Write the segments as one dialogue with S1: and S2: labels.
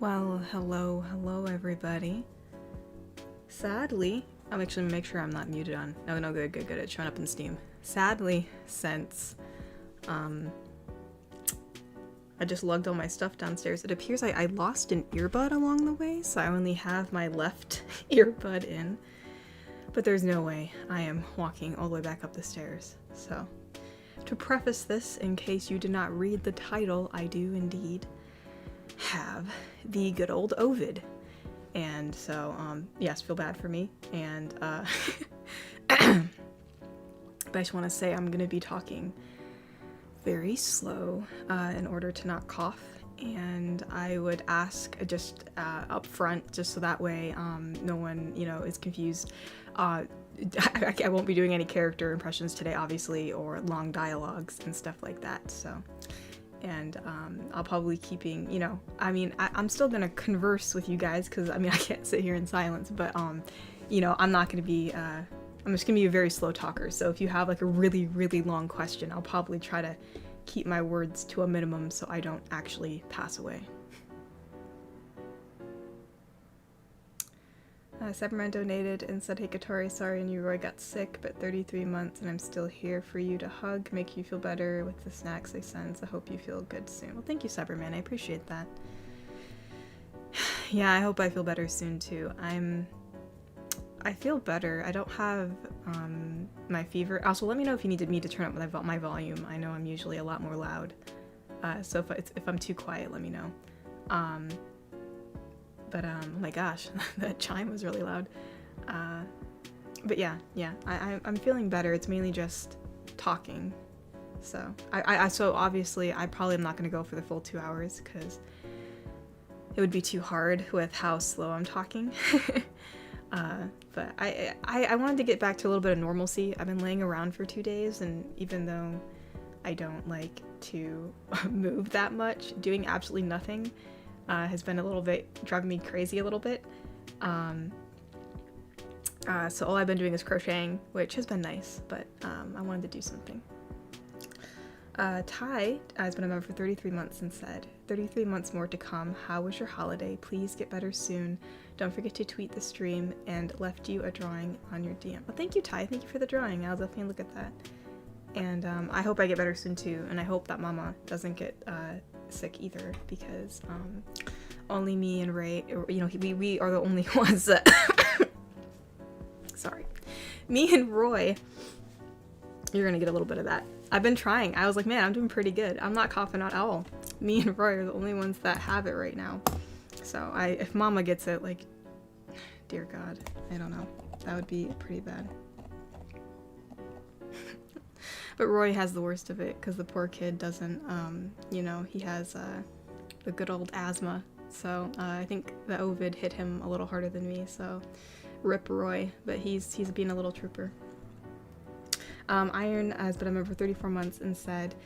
S1: Well, hello everybody. Sadly, I'm actually gonna make sure I'm not muted on. No, good. It's showing up in Steam. Sadly, since I just lugged all my stuff downstairs, it appears I lost an earbud along the way, so I only have my left earbud in. But there's no way I am walking all the way back up the stairs. So, to preface this, in case you did not read the title, I do indeed have the good old Ovid. And so, yes, feel bad for me. And, but I just want to say I'm going to be talking very slow in order to not cough. And I would ask just up front, just so that way no one, is confused. I won't be doing any character impressions today, obviously, or long dialogues and stuff like that, so. And I'll probably keeping, I'm still gonna converse with you guys, because, I can't sit here in silence, but, I'm not gonna be, I'm just gonna be a very slow talker, so if you have, like, a really, really long question, I'll probably try to keep my words to a minimum so I don't actually pass away. Cyberman donated and said, "Hey Katori, sorry and you Roy got sick, but 33 months and I'm still here for you to hug, make you feel better with the snacks I send, so I hope you feel good soon." Well, thank you, Cyberman, I appreciate that. Yeah, I hope I feel better soon too. I feel better. I don't have my fever. Also, let me know if you needed me to turn up my volume. I know I'm usually a lot more loud, so if I'm too quiet, let me know. But, oh my gosh, that chime was really loud. But yeah, I'm feeling better. It's mainly just talking. So, so obviously, I probably am not going to go for the full 2 hours, because it would be too hard with how slow I'm talking. But I wanted to get back to a little bit of normalcy. I've been laying around for 2 days, and even though I don't like to move that much, doing absolutely nothing has been a little bit, driving me crazy a little bit. So all I've been doing is crocheting, which has been nice, but I wanted to do something. Ty has been a member for 33 months and said, 33 months more to come. How was your holiday? Please get better soon. Don't forget to tweet the stream, and left you a drawing on your DM. Well, thank you, Ty. Thank you for the drawing. I'll definitely look at that. And I hope I get better soon too, and I hope that Mama doesn't get sick either, because only me and Ray, we are the only ones that sorry, me and Roy, you're gonna get a little bit of that. I've been trying. I was like, man, I'm doing pretty good. I'm not coughing at all. Me and Roy are the only ones that have it right now. So if Mama gets it, like, dear God, I don't know, that would be pretty bad. But Roy has the worst of it, because the poor kid doesn't, he has the good old asthma. So I think the Ovid hit him a little harder than me, so rip Roy, but he's being a little trooper. Iron has been a member for 34 months and said,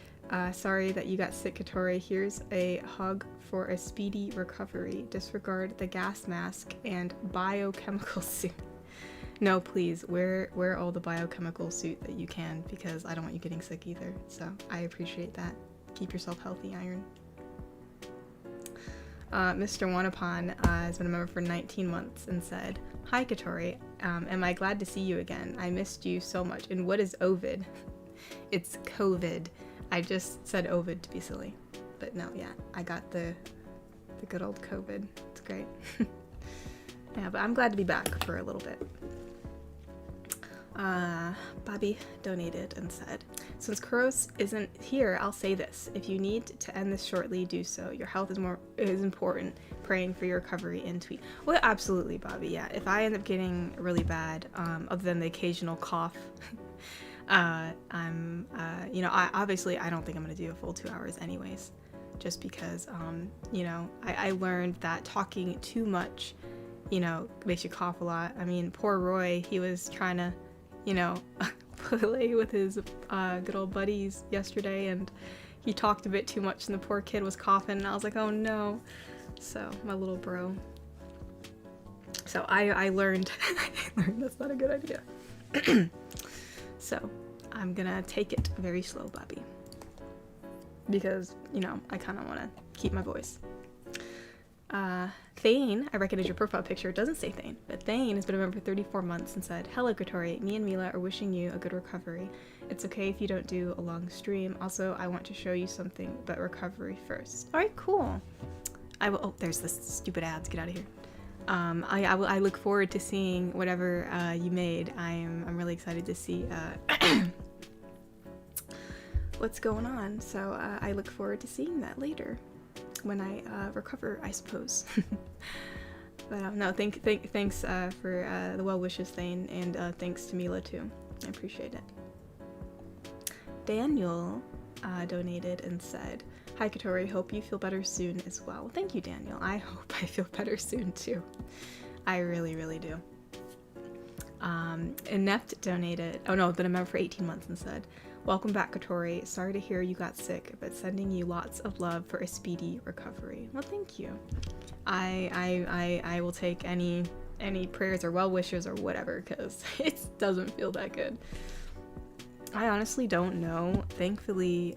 S1: sorry that you got sick, Katori. Here's a hug for a speedy recovery. Disregard the gas mask and biochemical suit. No, please, wear all the biochemical suit that you can, because I don't want you getting sick either. So I appreciate that. Keep yourself healthy, Iron. Mr. Wanapon has been a member for 19 months and said, "Hi, Katori. Am I glad to see you again? I missed you so much. And what is Ovid?" It's COVID. I just said Ovid to be silly. But no, yeah, I got the good old COVID. It's great. Yeah, but I'm glad to be back for a little bit. Bobby donated and said, "Since Kuros isn't here, I'll say this. If you need to end this shortly, do so. Your health is important. Praying for your recovery in tweet." Well, absolutely, Bobby, yeah. If I end up getting really bad, other than the occasional cough, I obviously I don't think I'm going to do a full 2 hours anyways. Just because, I learned that talking too much, makes you cough a lot. I mean, poor Roy, he was trying to, play with his good old buddies yesterday, and he talked a bit too much, and the poor kid was coughing, and I was like, oh no. So, my little bro. So, I learned, that's not a good idea. So, I'm gonna take it very slow, Bobby. Because, I kind of want to keep my voice. Thane, I recognize your profile picture. It doesn't say Thane, but Thane has been a member for 34 months and said, "Hello, Katori. Me and Mila are wishing you a good recovery. It's okay if you don't do a long stream. Also, I want to show you something, but recovery first." All right, cool. I will. Oh, there's this stupid ads. Get out of here. I look forward to seeing whatever you made. I'm really excited to see what's going on. So I look forward to seeing that later when I recover, I suppose. But no, thanks for the well wishes, Thane, and thanks to Mila too. I appreciate it. Daniel donated and said, "Hi Katori, hope you feel better soon as well." Thank you, Daniel. I hope I feel better soon too. I really, really do. Inept donated, oh no, been a member for 18 months and said, "Welcome back, Katori. Sorry to hear you got sick, but sending you lots of love for a speedy recovery." Well, thank you. I will take any prayers or well wishes or whatever, because it doesn't feel that good. I honestly don't know. Thankfully,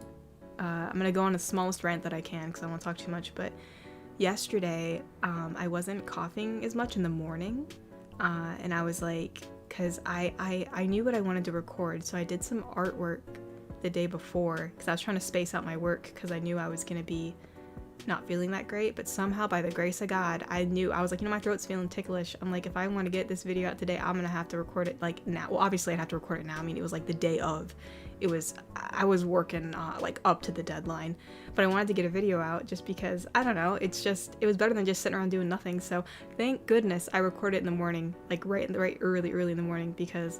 S1: I'm gonna go on the smallest rant that I can because I won't talk too much, but yesterday I wasn't coughing as much in the morning, and I was like, because I knew what I wanted to record, so I did some artwork the day before because I was trying to space out my work because I knew I was gonna be not feeling that great, but somehow by the grace of God, I was like, my throat's feeling ticklish. I'm like, if I want to get this video out today, I'm gonna have to record it like now. Well, obviously I'd have to record it now. I mean, it was like the day of. I was working like up to the deadline, but I wanted to get a video out just because, I don't know, it was better than just sitting around doing nothing. So thank goodness I recorded it in the morning, like right early in the morning, because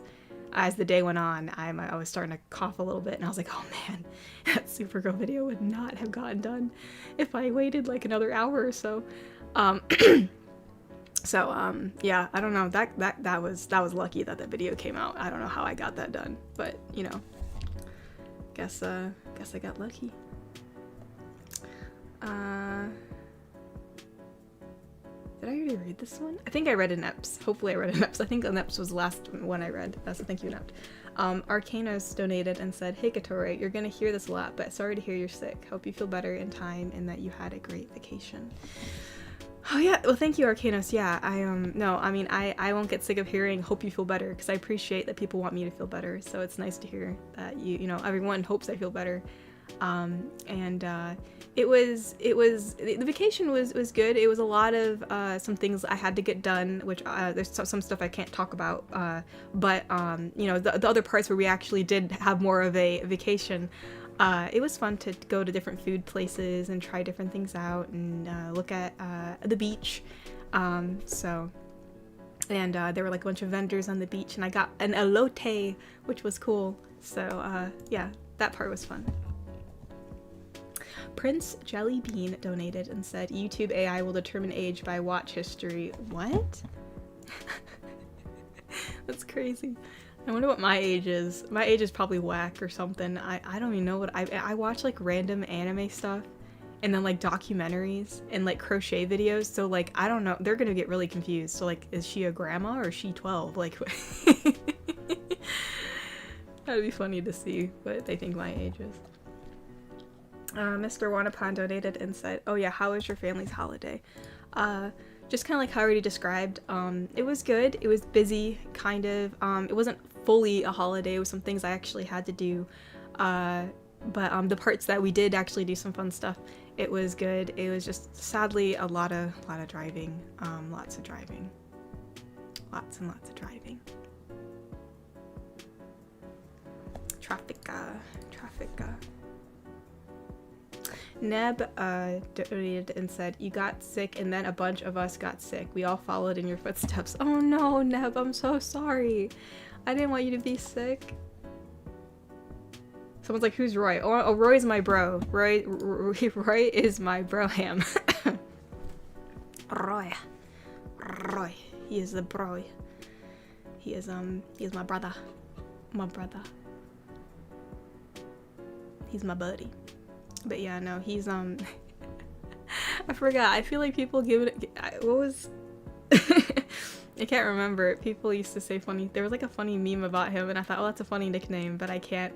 S1: as the day went on, I was starting to cough a little bit, and I was like, oh man, that Supergirl video would not have gotten done if I waited like another hour or so. Yeah, I don't know, that was lucky that the video came out. I don't know how I got that done, but you know, guess I got lucky. Did I already read this one? I think I read Ineps. Hopefully I read Ineps. I think Ineps was the last one I read. So thank you, Inept. Arcanos donated and said, "Hey Katori, you're gonna hear this a lot, but sorry to hear you're sick. Hope you feel better in time and that you had a great vacation." Oh yeah, well thank you, Arcanos. Yeah, I won't get sick of hearing "hope you feel better" because I appreciate that people want me to feel better. So it's nice to hear that you know, everyone hopes I feel better. The vacation was good. It was a lot of some things I had to get done, which there's some stuff I can't talk about, but you know, the other parts where we actually did have more of a vacation, it was fun to go to different food places and try different things out and look at the beach. There were like a bunch of vendors on the beach, and I got an elote, which was cool. So yeah, that part was fun. Prince Jellybean donated and said, "YouTube AI will determine age by watch history." What? That's crazy. I wonder what my age is. My age is probably whack or something. I don't even know what I watch, like random anime stuff and then like documentaries and like crochet videos. So like, I don't know. They're gonna get really confused. So like, is she a grandma or is she 12? Like, that'd be funny to see what they think my age is. Mr. Wanapan donated and said, "Oh yeah, how was your family's holiday?" Just kind of like how I already described. It was good. It was busy, kind of. It wasn't fully a holiday. It was some things I actually had to do. But the parts that we did actually do some fun stuff, it was good. It was just sadly a lot of driving. Lots of driving. Lots and lots of driving. Traffic. Neb donated and said, "You got sick and then a bunch of us got sick. We all followed in your footsteps." Oh no, Neb, I'm so sorry. I didn't want you to be sick. Someone's like, "Who's Roy?" Oh, Roy's my bro. Roy is my bro-ham. Roy. He is the bro. He is my brother. My brother. He's my buddy. But yeah, no, he's I forgot. I feel like people give it. What was? I can't remember. People used to say funny. There was like a funny meme about him, and I thought, oh, that's a funny nickname, but I can't.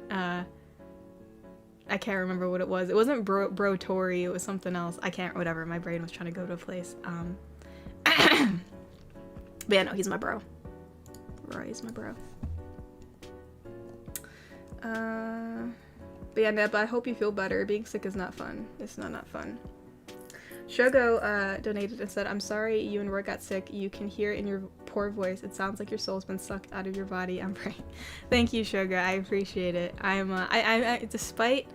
S1: I can't remember what it was. It wasn't bro Tori, it was something else. I can't, whatever, my brain was trying to go to a place. But yeah, no, he's my bro. Roy's my bro. But yeah, Neb, I hope you feel better. Being sick is not fun. It's not fun. Shogo donated and said, I'm sorry you and Roy got sick. You can hear in your poor voice. It sounds like your soul's been sucked out of your body. I'm praying. Thank you, Shogo. I appreciate it. I despite,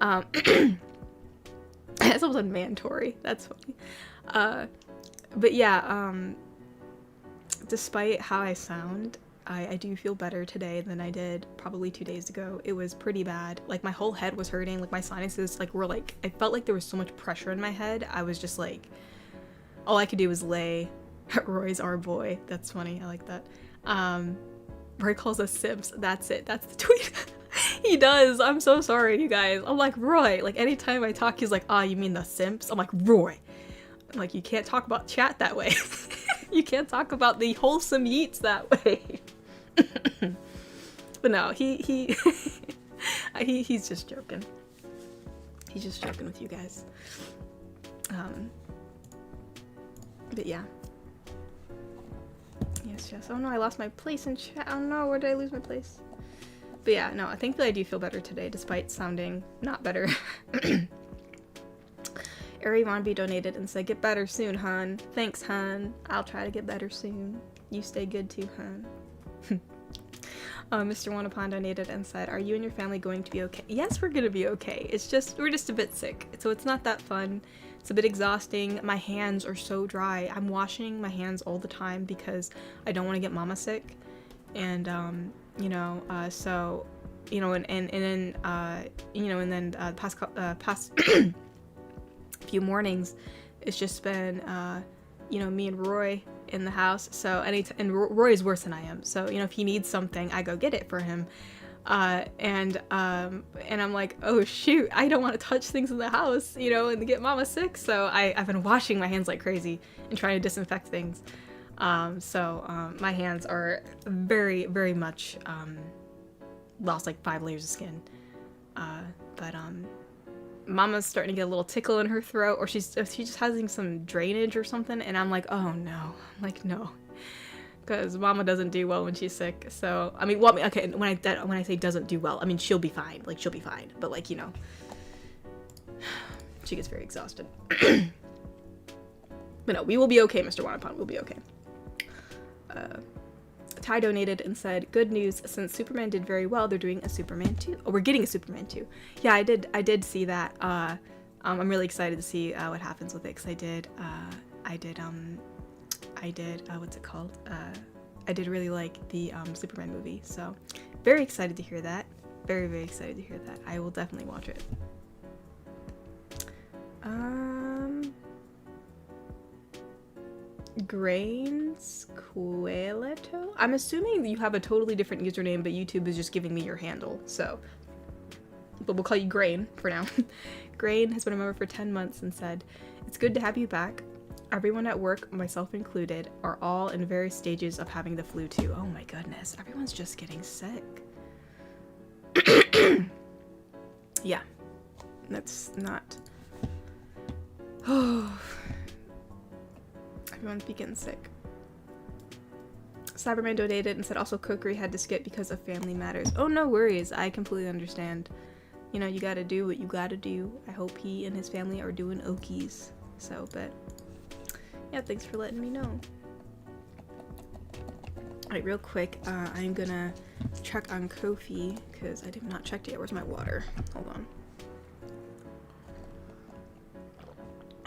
S1: I almost said mandatory. That's funny. But yeah, despite how I sound, I do feel better today than I did probably 2 days ago. It was pretty bad. Like, my whole head was hurting. Like, my sinuses, like, were, like, I felt like there was so much pressure in my head. I was just, like, all I could do was lay. Roy's our boy. That's funny. I like that. Roy calls us simps. That's it. That's the tweet. He does. I'm so sorry, you guys. I'm like, Roy. Like, anytime I talk, he's like, you mean the simps? I'm like, Roy. I'm like, you can't talk about chat that way. You can't talk about the wholesome yeets that way. But no, he's just joking. He's just joking with you guys. But yeah. Yes. Oh no, I lost my place in chat. Oh no, where did I lose my place? But yeah, no, I think that I do feel better today, despite sounding not better. Ari Vonby donated and said, get better soon, hun. Thanks, hun. I'll try to get better soon. You stay good too, hun. Mr. Wanapon donated and said, are you and your family going to be okay? Yes, we're gonna be okay. It's just, we're just a bit sick. So it's not that fun. It's a bit exhausting. My hands are so dry. I'm washing my hands all the time because I don't want to get mama sick. And, you know, so, you know, and then, you know, and then, past few mornings, it's just been, you know, me and Roy in the house. So and Roy is worse than I am. So, you know, if he needs something, I go get it for him. And I'm like, oh shoot, I don't want to touch things in the house, you know, and get mama sick. So I've been washing my hands like crazy and trying to disinfect things. My hands are very, very much, lost like 5 layers of skin. Mama's starting to get a little tickle in her throat, or she's just having some drainage or something, and I'm like, oh no. I'm like, no. Because Mama doesn't do well when she's sick. So, I mean, well, okay, when I say doesn't do well, I mean, she'll be fine. Like, she'll be fine. But, like, you know, she gets very exhausted. But no, we will be okay, Mr. Wanapon. We'll be okay. Ty donated and said, good news, since Superman did very well, they're doing a Superman 2. Oh, we're getting a Superman 2. Yeah, I did see that. I'm really excited to see what happens with it, because I did, what's it called? I did really like the Superman movie, so very excited to hear that. Very, very excited to hear that. I will definitely watch it. Grains Queleto? I'm assuming you have a totally different username, but YouTube is just giving me your handle, so. But we'll call you Grain for now. Grain has been a member for 10 months and said, it's good to have you back. Everyone at work, myself included, are all in various stages of having the flu too. Oh my goodness, everyone's just getting sick. Yeah, that's not. Oh. Everyone's be getting sick. Cyberman donated and said also Kokiri had to skip because of family matters. Oh, no worries. I completely understand. You know, you gotta do what you gotta do. I hope he and his family are doing okies. So, but yeah, thanks for letting me know. Alright, real quick, I'm gonna check on Kofi because I did not check yet. Where's my water? Hold on.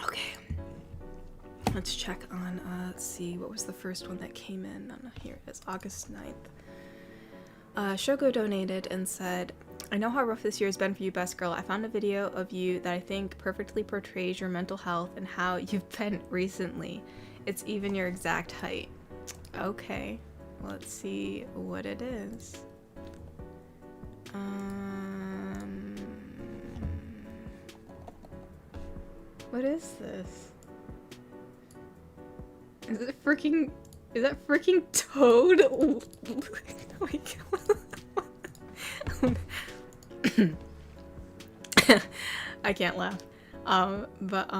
S1: Okay. Let's check on, let's see, what was the first one that came in? Here it is, August 9th. Shogo donated and said, I know how rough this year has been for you, best girl. I found a video of you that I think perfectly portrays your mental health and how you've been recently. It's even your exact height. Okay, let's see what it is. What is this? Is that freaking Toad? Oh my god. I can't laugh. But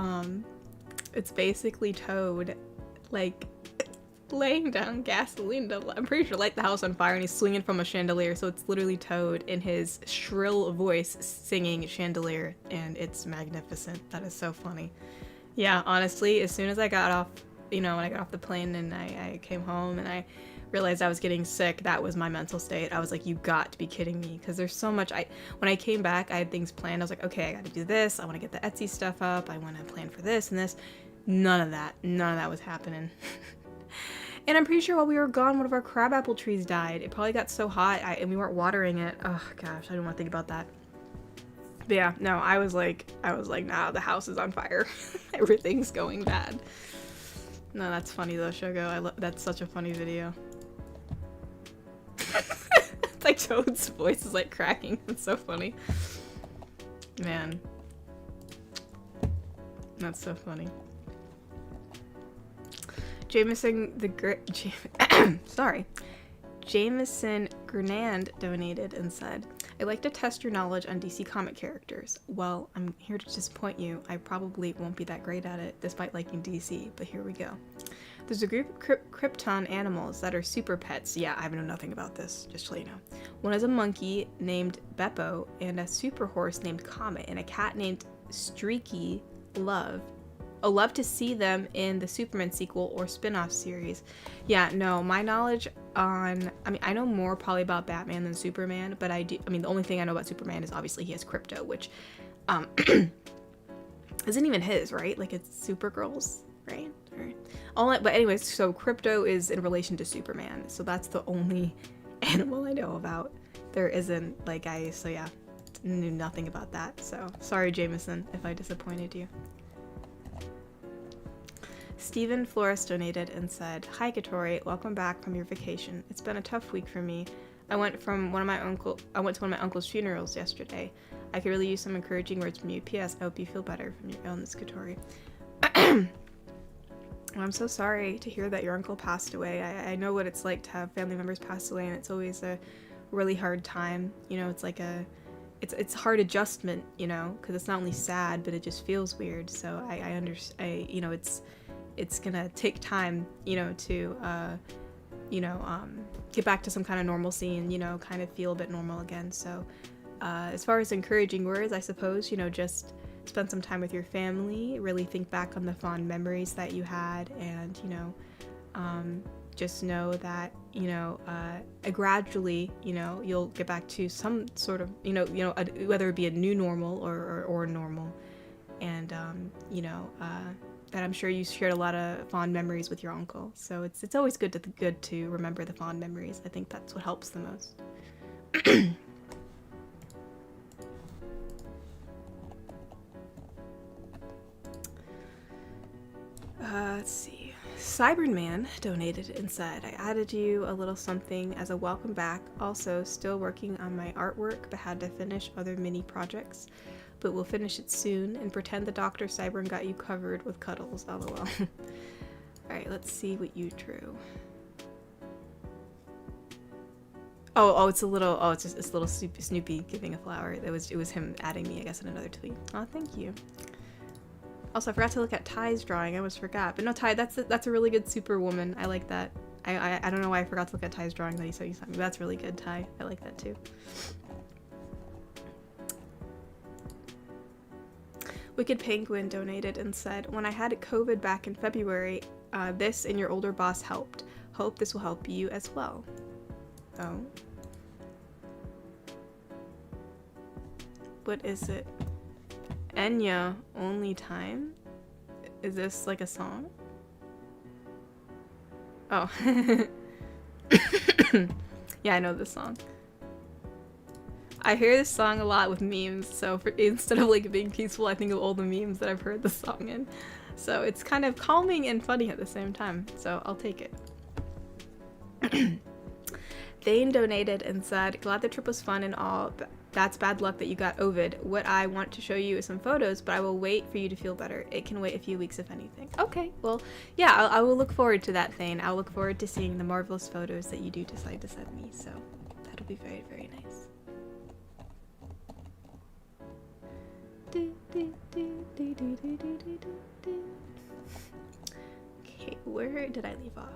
S1: it's basically Toad, like, laying down gasoline to, I'm pretty sure, light the house on fire, and he's swinging from a chandelier, so it's literally Toad in his shrill voice singing Chandelier, and it's magnificent. That is so funny. Yeah, honestly, as soon as I got off, when I got off the plane and I came home and I realized I was getting sick, that was my mental state. I was like, you got to be kidding me, because there's so much. When I came back, I had things planned. I was like, okay, I got to do this. I want to get the Etsy stuff up. I want to plan for this and this. None of that was happening. And I'm pretty sure while we were gone, one of our crabapple trees died. It probably got so hot and we weren't watering it. Oh gosh, I don't want to think about that. But yeah, no, I was like, nah, the house is on fire. Everything's going bad. No, that's funny though, Shogo. That's such a funny video. It's like Toad's voice is like cracking. It's so funny. Man. That's so funny. Jameson Grenand donated and said, I'd like to test your knowledge on DC comic characters. Well, I'm here to disappoint you. I probably won't be that great at it, despite liking DC, but here we go. There's a group of Krypton animals that are super pets. Yeah, I know nothing about this, just to let you know. One is a monkey named Beppo, and a super horse named Comet, and a cat named Streaky Love. Oh, love to see them in the Superman sequel or spin-off series. Yeah, no, my knowledge on... I know more probably about Batman than Superman, but the only thing I know about Superman is obviously he has crypto, which isn't even his, right? Like, it's Supergirl's, right? But anyways, so crypto is in relation to Superman, so that's the only animal I know about. There isn't, so yeah, knew nothing about that, so sorry, Jameson, if I disappointed you. Stephen Flores donated and said, Hi Katori, welcome back from your vacation. It's been a tough week for me. I went to one of my uncle's funerals yesterday. I could really use some encouraging words from you. P.S. I hope you feel better from your illness, Katori. I'm so sorry to hear that your uncle passed away. I know what it's like to have family members pass away, and it's always a really hard time. It's like it's hard adjustment, because it's not only sad, but it just feels weird. So I understand, it's gonna take time, to, get back to some kind of normalcy and, kind of feel a bit normal again. So, as far as encouraging words, I suppose, just spend some time with your family, really think back on the fond memories that you had, and, just know that, gradually, you'll get back to some sort of, whether it be a new normal or normal, and, that I'm sure you shared a lot of fond memories with your uncle. So it's always good to remember the fond memories. I think that's what helps the most. Let's see. Cyberman donated and said, I added you a little something as a welcome back. Also, still working on my artwork, but had to finish other mini projects. But we'll finish it soon and pretend the Dr. Cybern got you covered with cuddles, lol. Alright, let's see what you drew. It's a little Snoopy giving a flower. It was him adding me, I guess, in another tweet. Oh, thank you. Also, I forgot to look at Ty's drawing. I almost forgot. But no, Ty, that's a really good Superwoman. I like that. I don't know why I forgot to look at Ty's drawing that he said you sent me. But that's really good, Ty. I like that too. Wicked Penguin donated and said, when I had COVID back in February, this and your older boss helped. Hope this will help you as well. Oh. What is it? Enya, Only Time? Is this like a song? Oh. Yeah, I know this song. I hear this song a lot with memes, so instead of like being peaceful, I think of all the memes that I've heard the song in. So it's kind of calming and funny at the same time, so I'll take it. Thane donated and said, glad the trip was fun and all, but that's bad luck that you got Ovid. What I want to show you is some photos, but I will wait for you to feel better. It can wait a few weeks if anything. Okay, well, yeah, I will look forward to that, Thane. I'll look forward to seeing the marvelous photos that you do decide to send me, so that'll be very, very nice. Okay, where did I leave off?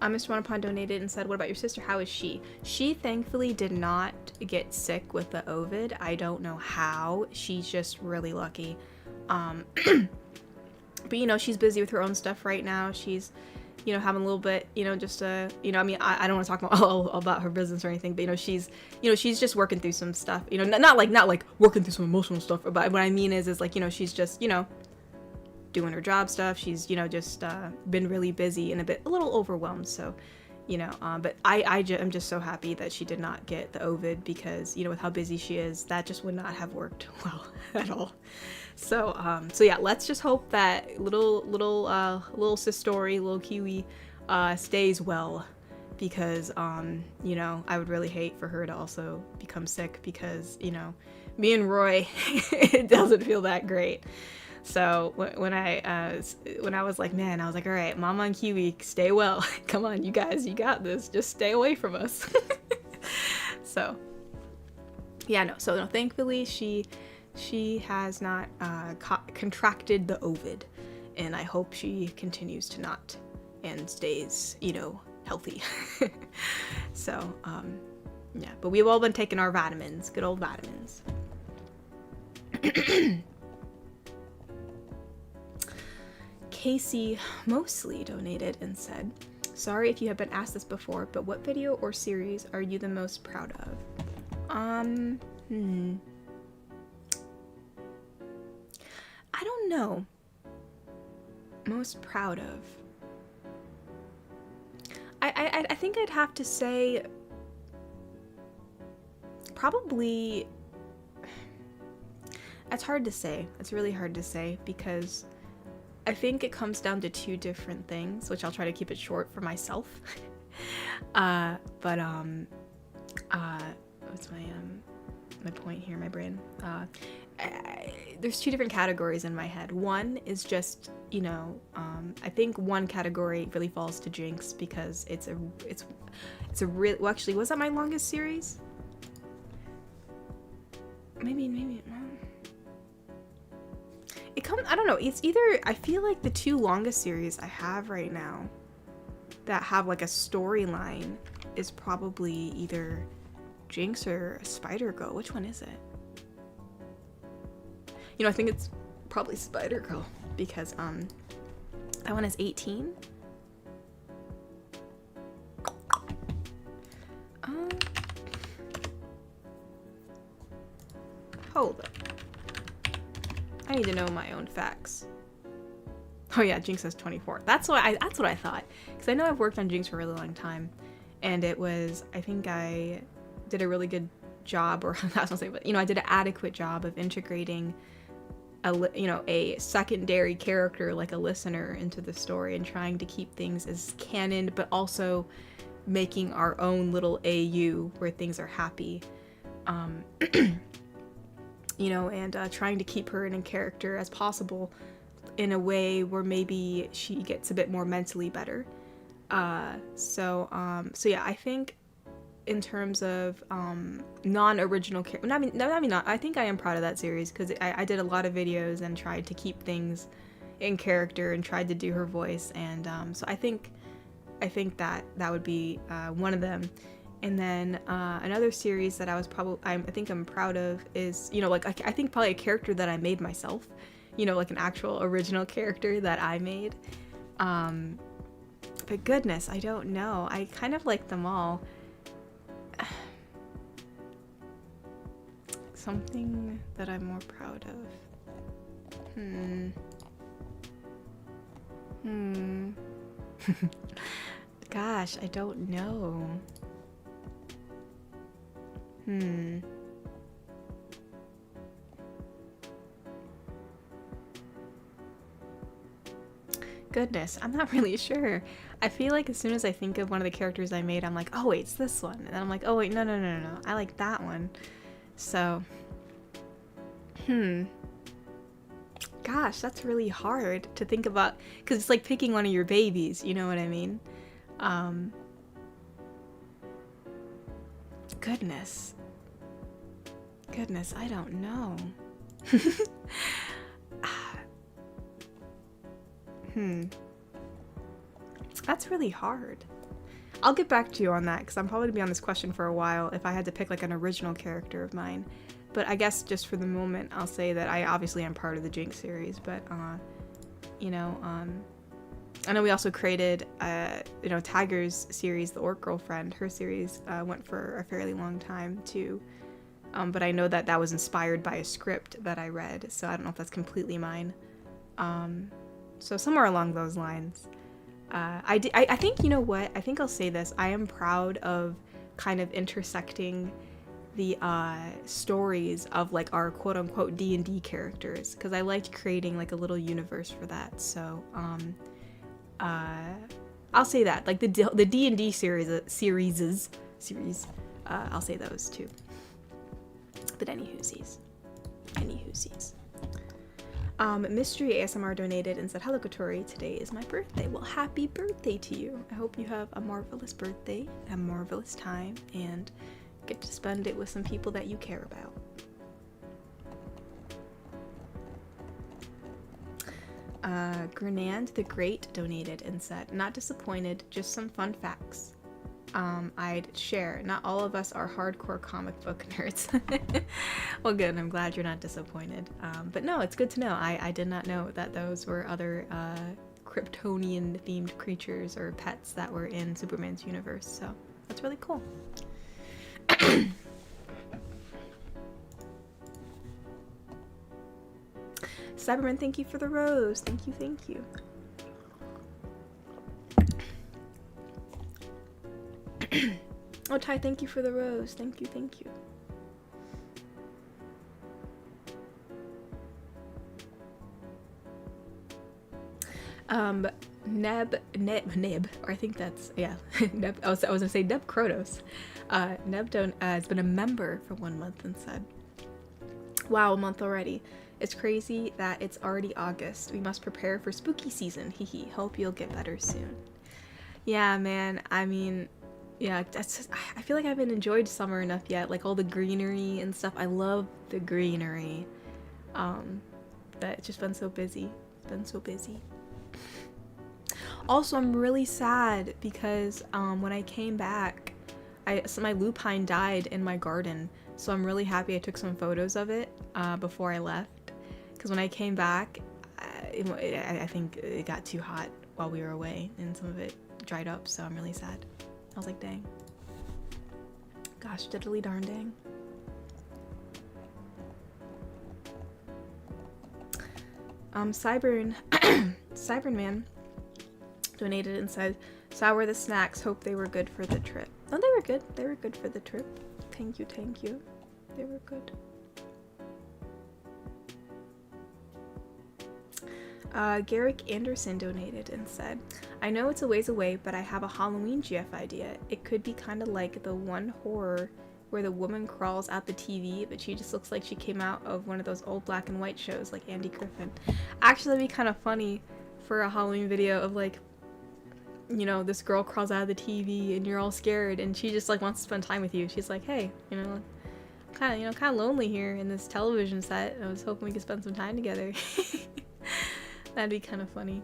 S1: Mr. Monopon donated and said, what about your sister? How is she? She thankfully did not get sick with the Ovid. I don't know how. She's just really lucky. But, you know, she's busy with her own stuff right now. She's, you know, having a little bit, you know, just, you know, I mean, I don't want to talk about her business or anything, but, you know, she's just working through some stuff, you know, not like working through some emotional stuff, but what I mean is like, you know, she's just, you know, doing her job stuff. She's, you know, just been really busy and a little overwhelmed. So, you know, but I'm just so happy that she did not get the Ovid because, you know, with how busy she is, that just would not have worked well at all. So, so yeah, let's just hope that little Sistori, little Kiwi, stays well because, you know, I would really hate for her to also become sick because, you know, me and Roy, it doesn't feel that great. So when I was like, man, I was like, all right, Mama and Kiwi, stay well. Come on, you guys, you got this. Just stay away from us. So, yeah, no. So no, thankfully she has not contracted the Ovid, and I hope she continues to not and stays, you know, healthy. So, yeah. But we've all been taking our vitamins, good old vitamins. Casey mostly donated and said, sorry if you have been asked this before, but what video or series are you the most proud of? I don't know. Most proud of. I think I'd have to say probably. It's hard to say. It's really hard to say because I think it comes down to two different things, which I'll try to keep it short for myself. What's my point here, my brain? There's two different categories in my head. One is just, you know, I think one category really falls to Jinx because it's a real, well, actually, was that my longest series? Maybe. I don't know, it's either, I feel like the two longest series I have right now that have like a storyline is probably either Jinx or Spider-Girl. Which one is it? You know, I think it's probably Spider-Girl because that one is 18. Hold up. I need to know my own facts. Oh yeah, Jinx says 24. That's what I thought. Because I know I've worked on Jinx for a really long time. And it was, I think I did a really good job, or that's not saying, but, you know, I did an adequate job of integrating a secondary character like a listener into the story and trying to keep things as canon, but also making our own little AU where things are happy. You know, and trying to keep her in character as possible in a way where maybe she gets a bit more mentally better. So yeah, I think in terms of non-original character, I think I am proud of that series because I did a lot of videos and tried to keep things in character and tried to do her voice, and so I think that would be one of them. And then another series that I think I'm proud of is, you know, like I think probably a character that I made myself, you know, like an actual original character that I made. But goodness, I don't know. I kind of like them all. Something that I'm more proud of. Gosh, I don't know. Goodness, I'm not really sure. I feel like as soon as I think of one of the characters I made, I'm like, oh wait, it's this one. And then I'm like, oh wait, no. I like that one. So, gosh, that's really hard to think about because it's like picking one of your babies, you know what I mean? Goodness. Goodness, I don't know. That's really hard. I'll get back to you on that because I'm probably gonna be on this question for a while if I had to pick like an original character of mine. But I guess just for the moment, I'll say that I obviously am part of the Jinx series, but you know, I know we also created, you know, Tiger's series, the Orc Girlfriend. Her series went for a fairly long time too, but I know that that was inspired by a script that I read, so I don't know if that's completely mine. So somewhere along those lines. I think, you know what, I think I'll say this. I am proud of kind of intersecting the stories of like our quote-unquote D&D characters, because I liked creating like a little universe for that. So I'll say that, like the D&D series, I'll say those too. But any hoosies. Mystery ASMR donated and said, "Hello Kotori, today is my birthday." Well, happy birthday to you. I hope you have a marvelous birthday, a marvelous time, and get to spend it with some people that you care about. Grenand the Great donated and said, "Not disappointed, just some fun facts. I'd share. Not all of us are hardcore comic book nerds." Well, good. I'm glad you're not disappointed. But no, it's good to know. I did not know that those were other Kryptonian-themed creatures or pets that were in Superman's universe. So that's really cool. Cyberman, thank you for the rose. Thank you, thank you. Oh, Ty, thank you for the rose. Thank you, thank you. Neb, or I think that's, yeah, Neb, I was gonna say Neb Krotos. Neb has been a member for 1 month and said, "Wow, a month already. It's crazy that it's already August. We must prepare for spooky season. Hee. Hope you'll get better soon." Yeah, man. I mean, yeah, that's just, I feel like I haven't enjoyed summer enough yet. Like all the greenery and stuff. I love the greenery. But it's just been so busy. Also, I'm really sad because when I came back, so my lupine died in my garden. So I'm really happy I took some photos of it before I left. Because when I came back, I think it got too hot while we were away and some of it dried up. So I'm really sad. I was like, dang. Gosh, diddly darn dang. Cybern Man donated and said, "Sour the snacks. Hope they were good for the trip." Oh, they were good. They were good for the trip. Thank you. They were good. Garrick Anderson donated and said, "I know it's a ways away, but I have a Halloween GF idea. It could be kind of like the one horror where the woman crawls out the TV, but she just looks like she came out of one of those old black and white shows like Andy Griffin." Actually, that'd be kind of funny for a Halloween video of like, you know, this girl crawls out of the TV and you're all scared and she just like wants to spend time with you. She's like, "Hey, you know, kind of lonely here in this television set. I was hoping we could spend some time together." That'd be kind of funny.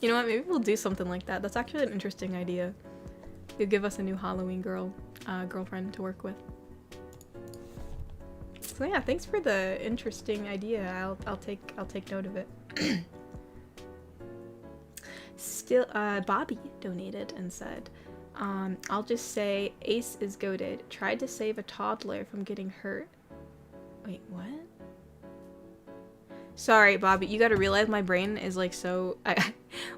S1: You know what? Maybe we'll do something like that. That's actually an interesting idea. You'll give us a new Halloween girlfriend to work with. So yeah, thanks for the interesting idea. I'll take note of it. Still, Bobby donated and said, "I'll just say Ace is goated. Tried to save a toddler from getting hurt." Wait, what? Sorry, Bobby, you gotta realize my brain is like so...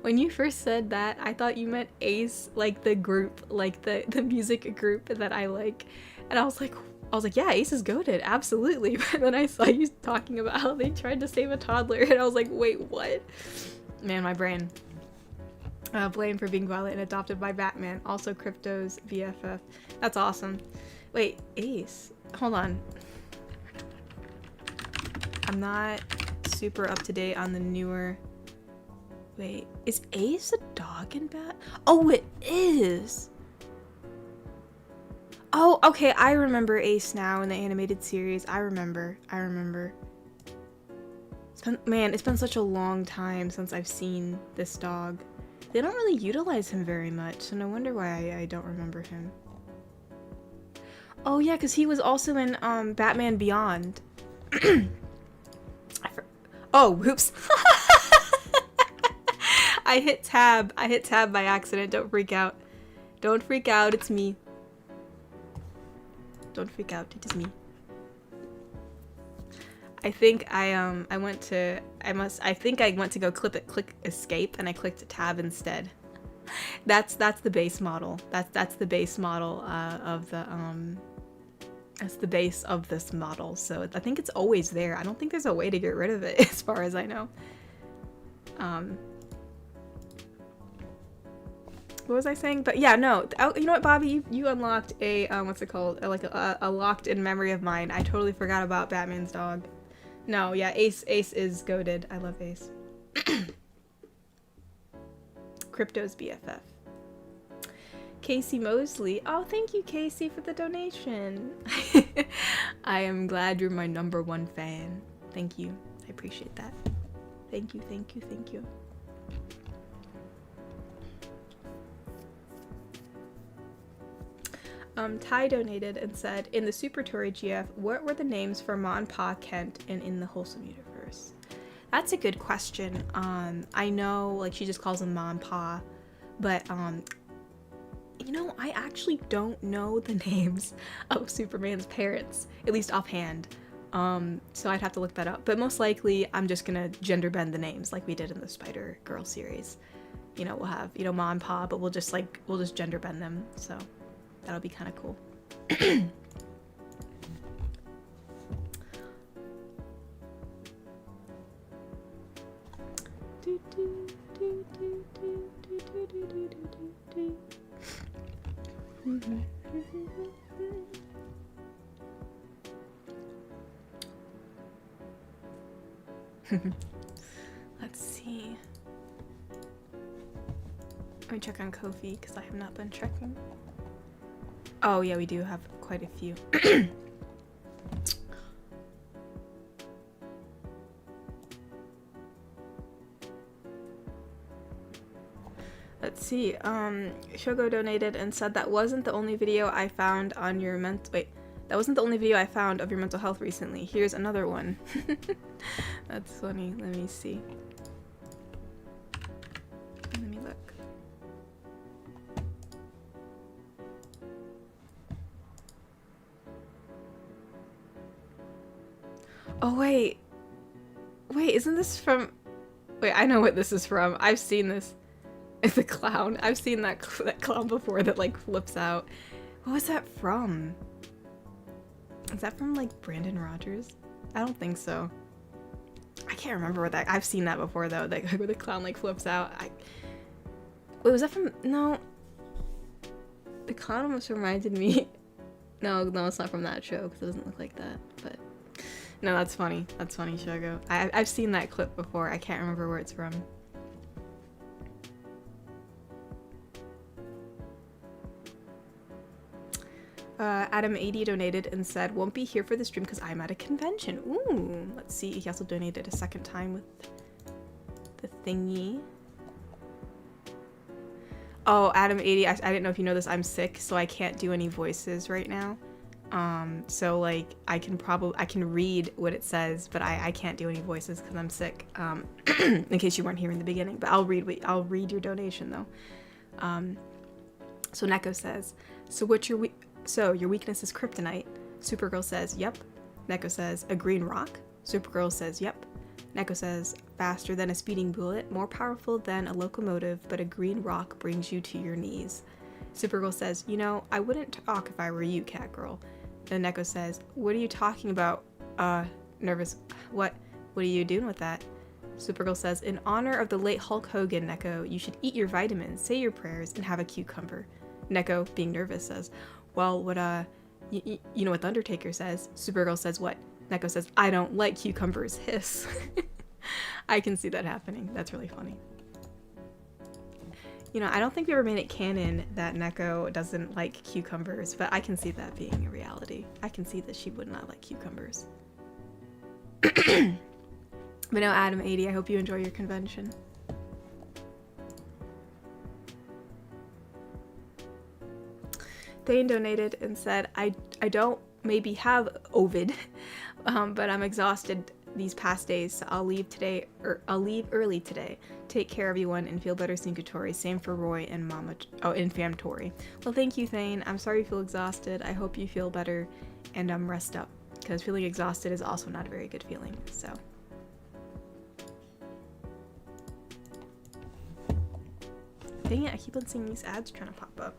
S1: when you first said that, I thought you meant Ace, like the group, like the music group that I like. And I was like, yeah, Ace is goated, absolutely. But then I saw you talking about how they tried to save a toddler, and I was like, wait, what? Man, my brain. Blamed for being violent and adopted by Batman. Also Crypto's BFF. That's awesome. Wait, Ace? Hold on. I'm not super up to date on the newer... Wait, is Ace a dog in Bat? Oh, it is! Oh, okay, I remember Ace now in the animated series. I remember. It's been such a long time since I've seen this dog. They don't really utilize him very much, so no wonder why I don't remember him. Oh yeah, because he was also in Batman Beyond. Oh, oops. I hit tab by accident. Don't freak out. Don't freak out, it's me. Don't freak out, it is me. I think I went to go click escape and I clicked tab instead. That's the base model. That's the base model that's the base of this model. So I think it's always there. I don't think there's a way to get rid of it as far as I know. What was I saying? But yeah, no. You know what, Bobby? You unlocked a what's it called? Like a locked in memory of mine. I totally forgot about Batman's dog. No, yeah, Ace is goated. I love Ace. Crypto's BFF. Casey Mosley. Oh, thank you, Casey, for the donation. I am glad you're my #1 fan. Thank you. I appreciate that. Thank you, thank you, thank you. Ty donated and said, in the Super Tory GF, what were the names for Ma and Pa Kent in the Wholesome universe? That's a good question. I know, like, she just calls them Ma and Pa, but, you know, I actually don't know the names of Superman's parents, at least offhand. So I'd have to look that up. But most likely, I'm just gonna gender bend the names like we did in the Spider-Girl series. You know, we'll have, you know, Ma and Pa, but we'll just gender bend them, so that'll be kind of cool. Let's see. Let me check on Ko-fi because I have not been checking. Oh yeah, we do have quite a few. Let's see. Shogo donated and said that wasn't the only video I found on your that wasn't the only video I found of your mental health recently. Here's another one. That's funny. Let me see. Let me look. Oh, wait, isn't this from... Wait, I know what this is from. I've seen this. It's a clown. I've seen that clown before that, like, flips out. What was that from? Is that from, like, Brandon Rogers? I don't think so. I can't remember what that... I've seen that before, though, that, where the clown, like, flips out. Wait, was that from... No. The clown almost reminded me... No, it's not from that show, because it doesn't look like that, but... No, that's funny. That's funny, Shogo. I've seen that clip before. I can't remember where it's from. Adam80 donated and said, won't be here for the stream because I'm at a convention. Ooh, let's see. He also donated a second time with the thingy. Oh, Adam80, I didn't know if you know this. I'm sick, so I can't do any voices right now. So like I can read what it says, but I can't do any voices because I'm sick. In case you weren't here in the beginning, but I'll read your donation though. So Neko says, so your weakness is kryptonite. Supergirl says, yep. Neko says, a green rock. Supergirl says, yep. Neko says, faster than a speeding bullet, more powerful than a locomotive, but a green rock brings you to your knees. Supergirl says, you know, I wouldn't talk if I were you, Catgirl. Then Neko says, what are you talking about? Nervous. What are you doing with that? Supergirl says, in honor of the late Hulk Hogan, Neko, you should eat your vitamins, say your prayers, and have a cucumber. Neko, being nervous, says, well, what, you know what the Undertaker says? Supergirl says what? Neko says, I don't like cucumbers, hiss. I can see that happening. That's really funny. You know, I don't think we ever made it canon that Neko doesn't like cucumbers, but I can see that being a reality. I can see that she would not like cucumbers. But no, Adam 80, I hope you enjoy your convention. Thane donated and said, I don't maybe have Ovid, but I'm exhausted these past days, so I'll leave today, or I'll leave early today. Take care, everyone, and feel better, Sinkatori. Same for Roy and Mama, and Fam Tori. Well, thank you, Thane. I'm sorry you feel exhausted. I hope you feel better, and rest up, because feeling exhausted is also not a very good feeling, so. Dang it, I keep on seeing these ads trying to pop up.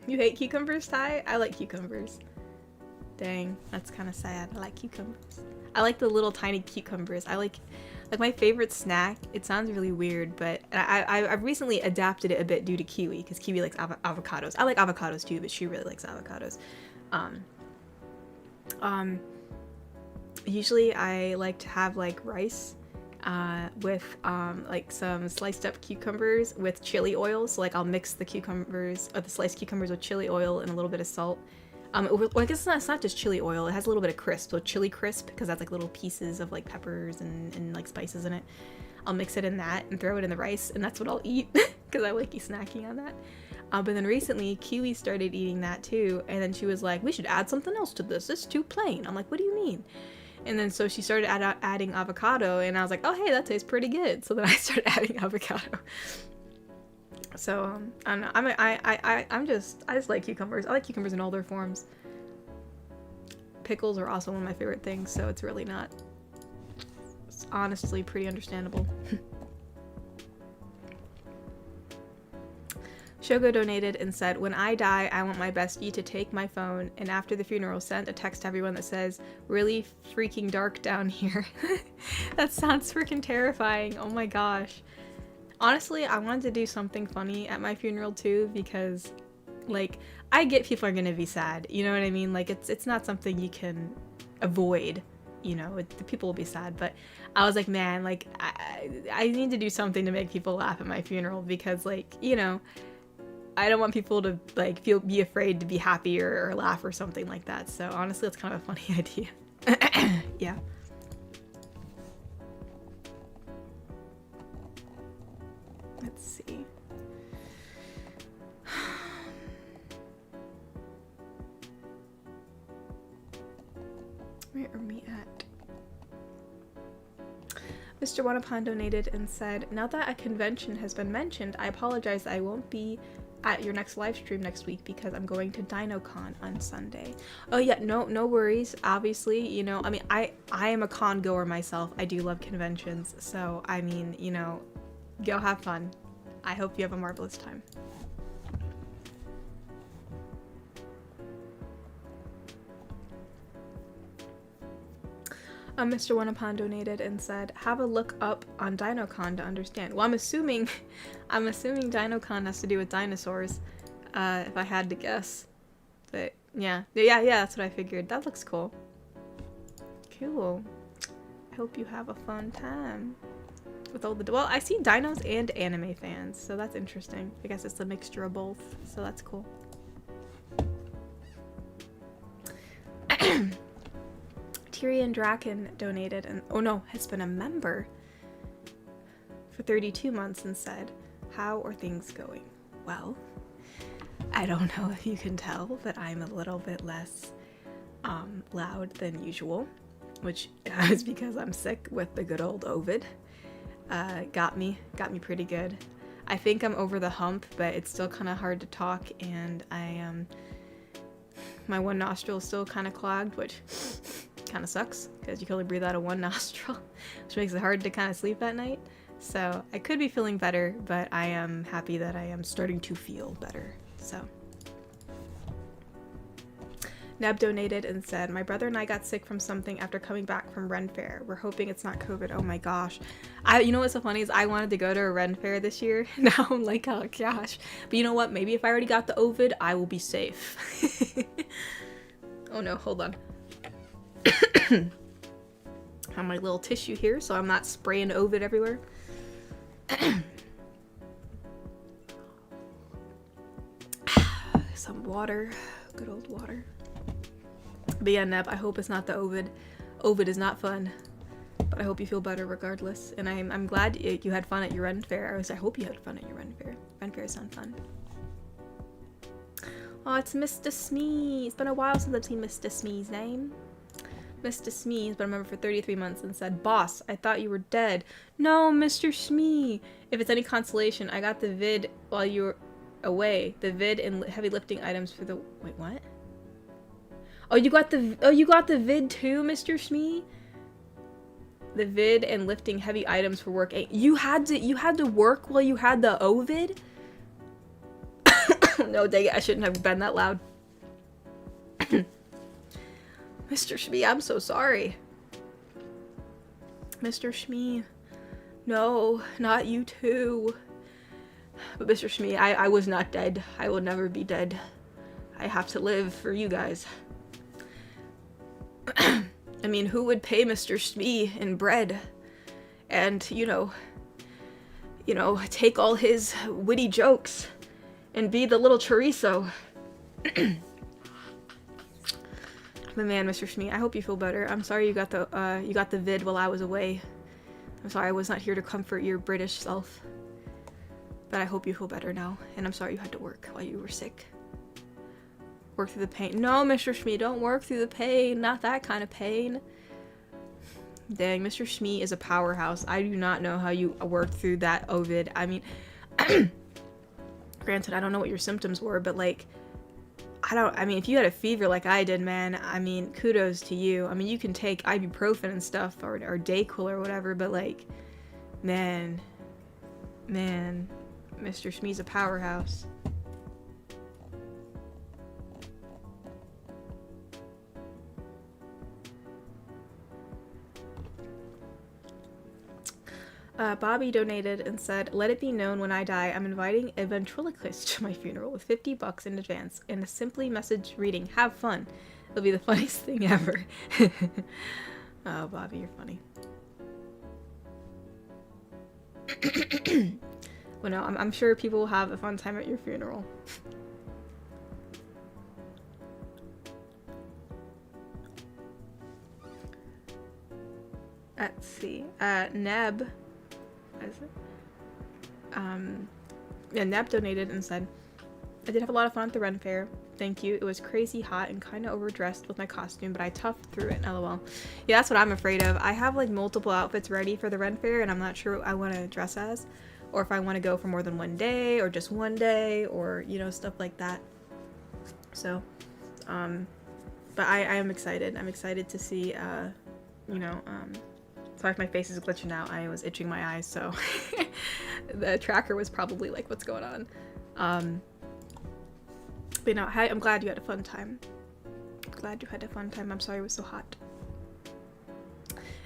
S1: You hate cucumbers, Ty? I like cucumbers. Dang, that's kind of sad. I like cucumbers. I like the little tiny cucumbers. I like my favorite snack. It sounds really weird, but I've recently adapted it a bit due to Kiwi, because Kiwi likes avocados. I like avocados too, but she really likes avocados. Usually I like to have like rice with like some sliced up cucumbers with chili oil. So like I'll mix the cucumbers, or the sliced cucumbers, with chili oil and a little bit of salt. Well, I guess it's not just chili oil. It has a little bit of crisp, so chili crisp, because that's like little pieces of like peppers and like spices in it. I'll mix it in that and throw it in the rice, and that's what I'll eat because I like snacking on that. But then recently, Kiwi started eating that too, and then she was like, we should add something else to this. It's too plain. I'm like, what do you mean? And then so she started adding avocado, and I was like, oh hey, that tastes pretty good. So then I started adding avocado. So I don't know. I just like cucumbers. I like cucumbers in all their forms. Pickles are also one of my favorite things, so it's really not. It's honestly pretty understandable. Shogo donated and said, when I die, I want my bestie to take my phone and after the funeral send a text to everyone that says, really freaking dark down here. That sounds freaking terrifying. Oh my gosh. Honestly, I wanted to do something funny at my funeral too, because like, I get people are gonna be sad, you know what I mean? Like, it's not something you can avoid, you know, the people will be sad, but I was like, man, like, I need to do something to make people laugh at my funeral, because like, you know, I don't want people to like be afraid to be happy or laugh or something like that. So honestly, it's kind of a funny idea. Yeah. Let's see. Where are we at? Mr. Wanapon donated and said, now that a convention has been mentioned, I apologize I won't be at your next live stream next week because I'm going to DinoCon on Sunday. Oh yeah, no worries. Obviously, you know, I mean, I am a con goer myself. I do love conventions. So, I mean, you know, go have fun. I hope you have a marvelous time. Mr. Wanapon donated and said, have a look up on DinoCon to understand. Well, I'm assuming DinoCon has to do with dinosaurs, if I had to guess. But yeah, that's what I figured. That looks cool. Cool. I hope you have a fun time with all the, well, I see dinos and anime fans, so that's interesting. I guess it's a mixture of both, so that's cool. Tyrion Draken donated and, oh no, has been a member for 32 months and said, how are things going? Well, I don't know if you can tell, but I'm a little bit less loud than usual, which is because I'm sick with the good old Ovid. Got me pretty good. I think I'm over the hump, but it's still kind of hard to talk, and my one nostril is still kind of clogged, which kind of sucks because you can only breathe out of one nostril, which makes it hard to kind of sleep at night. So I could be feeling better, but I am happy that I am starting to feel better. So Neb donated and said, my brother and I got sick from something after coming back from Ren Fair. We're hoping it's not COVID. Oh my gosh. You know what's so funny is I wanted to go to a Ren Fair this year. Now I'm like, oh gosh. But you know what? Maybe if I already got the Ovid, I will be safe. Oh no, hold on. have my little tissue here so I'm not spraying Ovid everywhere. Some water. Good old water. But yeah, Neb, I hope it's not the Ovid. Ovid is not fun. But I hope you feel better regardless. And I'm glad you had fun at your Ren Fair. I hope you had fun at your Ren Fair. Ren Fairs sound fun. Oh, it's Mr. Smee. It's been a while since I've seen Mr. Smee's name. Mr. Smee has been a member for 33 months and said, "Boss, I thought you were dead." No, Mr. Smee. If it's any consolation, I got the vid while you were away. The vid and heavy lifting items for the... Wait, what? Oh, you got the vid too, Mr. Smee? The vid and lifting heavy items for work. You had to work while you had the Ovid? No, dang it, I shouldn't have been that loud. Mr. Shmee, I'm so sorry. Mr. Shmee. No, not you too. But Mr. Shmee, I was not dead. I will never be dead. I have to live for you guys. I mean, who would pay Mr. Shmee in bread? And, you know, take all his witty jokes and be the little chorizo. But man, Mr. Shmee, I hope you feel better. I'm sorry you got the vid while I was away. I'm sorry I was not here to comfort your British self. But I hope you feel better now. And I'm sorry you had to work while you were sick. Work through the pain. No, Mr. Shmee, don't work through the pain. Not that kind of pain. Dang, Mr. Shmee is a powerhouse. I do not know how you worked through that Ovid. I mean, granted, I don't know what your symptoms were, but like, I mean, if you had a fever like I did, man, I mean, kudos to you. I mean, you can take ibuprofen and stuff, or Dayquil or whatever, but like, man, Mr. Shmee's a powerhouse. Bobby donated and said, "Let it be known when I die, I'm inviting a ventriloquist to my funeral with $50 in advance and a simply message reading, 'Have fun.' It'll be the funniest thing ever." Oh, Bobby, you're funny. Well, no, I'm sure people will have a fun time at your funeral. Let's see. Neb. Is it? Yeah, Neb donated and said, "I did have a lot of fun at the Ren Fair. Thank you. It was crazy hot and kind of overdressed with my costume, but I toughed through it. LOL." Yeah, that's what I'm afraid of. I have like multiple outfits ready for the Ren Fair, and I'm not sure what I want to dress as, or if I want to go for more than one day, or just one day, or you know, stuff like that. So, but I am excited. I'm excited to see, you know, sorry if my face is glitching out. I was itching my eyes, so the tracker was probably like, what's going on? But no, I'm glad you had a fun time. Glad you had a fun time. I'm sorry it was so hot.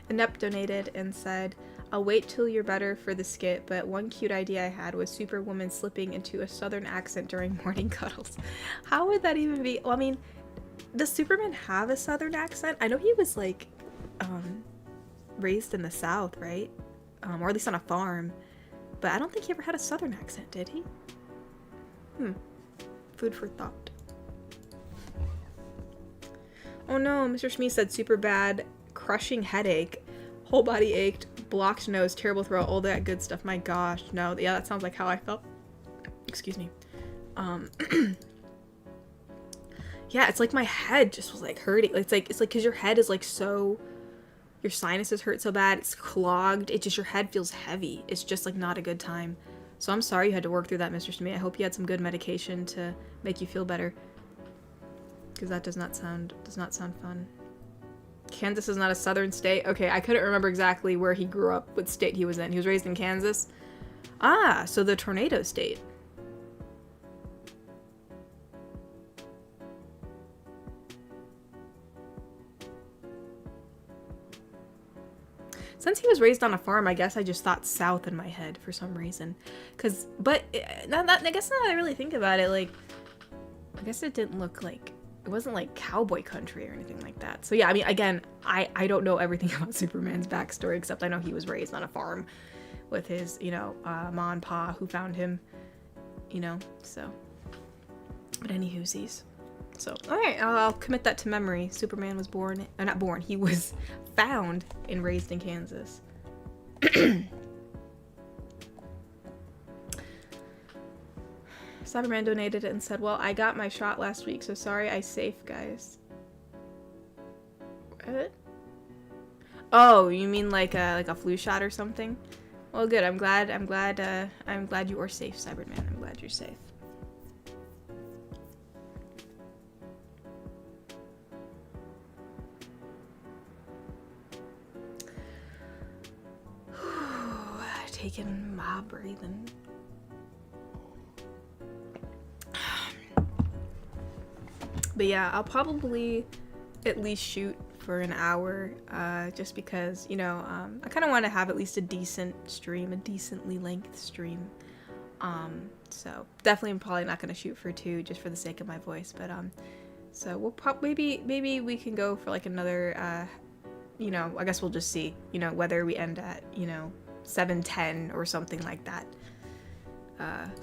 S1: Anep donated and said, "I'll wait till you're better for the skit, but one cute idea I had was Superwoman slipping into a southern accent during morning cuddles." How would that even be? Well, I mean, does Superman have a southern accent? I know he was like, raised in the South, right? Or at least on a farm. But I don't think he ever had a southern accent, did he? Food for thought. Oh no, Mr. Shmee said super bad, crushing headache, whole body ached, blocked nose, terrible throat, all that good stuff. My gosh, no. Yeah, that sounds like how I felt. Excuse me. Yeah, it's like my head just was like hurting. It's like because your head is like so... Your sinuses hurt so bad, it's clogged, it just, your head feels heavy. It's just like not a good time. So I'm sorry you had to work through that, Mr. Shmee. I hope you had some good medication to make you feel better. Because that does not sound fun. Kansas is not a southern state? Okay, I couldn't remember exactly where he grew up, what state he was in. He was raised in Kansas? Ah, so the tornado state. Since he was raised on a farm, I guess I just thought south in my head for some reason. I guess now that I really think about it, like, I guess it didn't look like it wasn't like cowboy country or anything like that. So yeah, I mean, again, I don't know everything about Superman's backstory, except I know he was raised on a farm with his, you know, ma and pa who found him, you know, so. But any whoosies. So, alright, I'll commit that to memory. Superman was born, not born, he was found and raised in Kansas. Cyberman donated it and said, well, I got my shot last week, so sorry I safe, guys. What? Oh, you mean like a flu shot or something? Well, good. I'm glad you are safe, Cyberman. I'm glad you're safe. Taking my breathing. But yeah, I'll probably at least shoot for an hour, just because, you know, I kind of want to have at least a decent stream, a decently length stream. So definitely probably not going to shoot for 2 just for the sake of my voice, but so we'll maybe we can go for like another, you know, I guess we'll just see, you know, whether we end at, you know, 7:10 or something like that.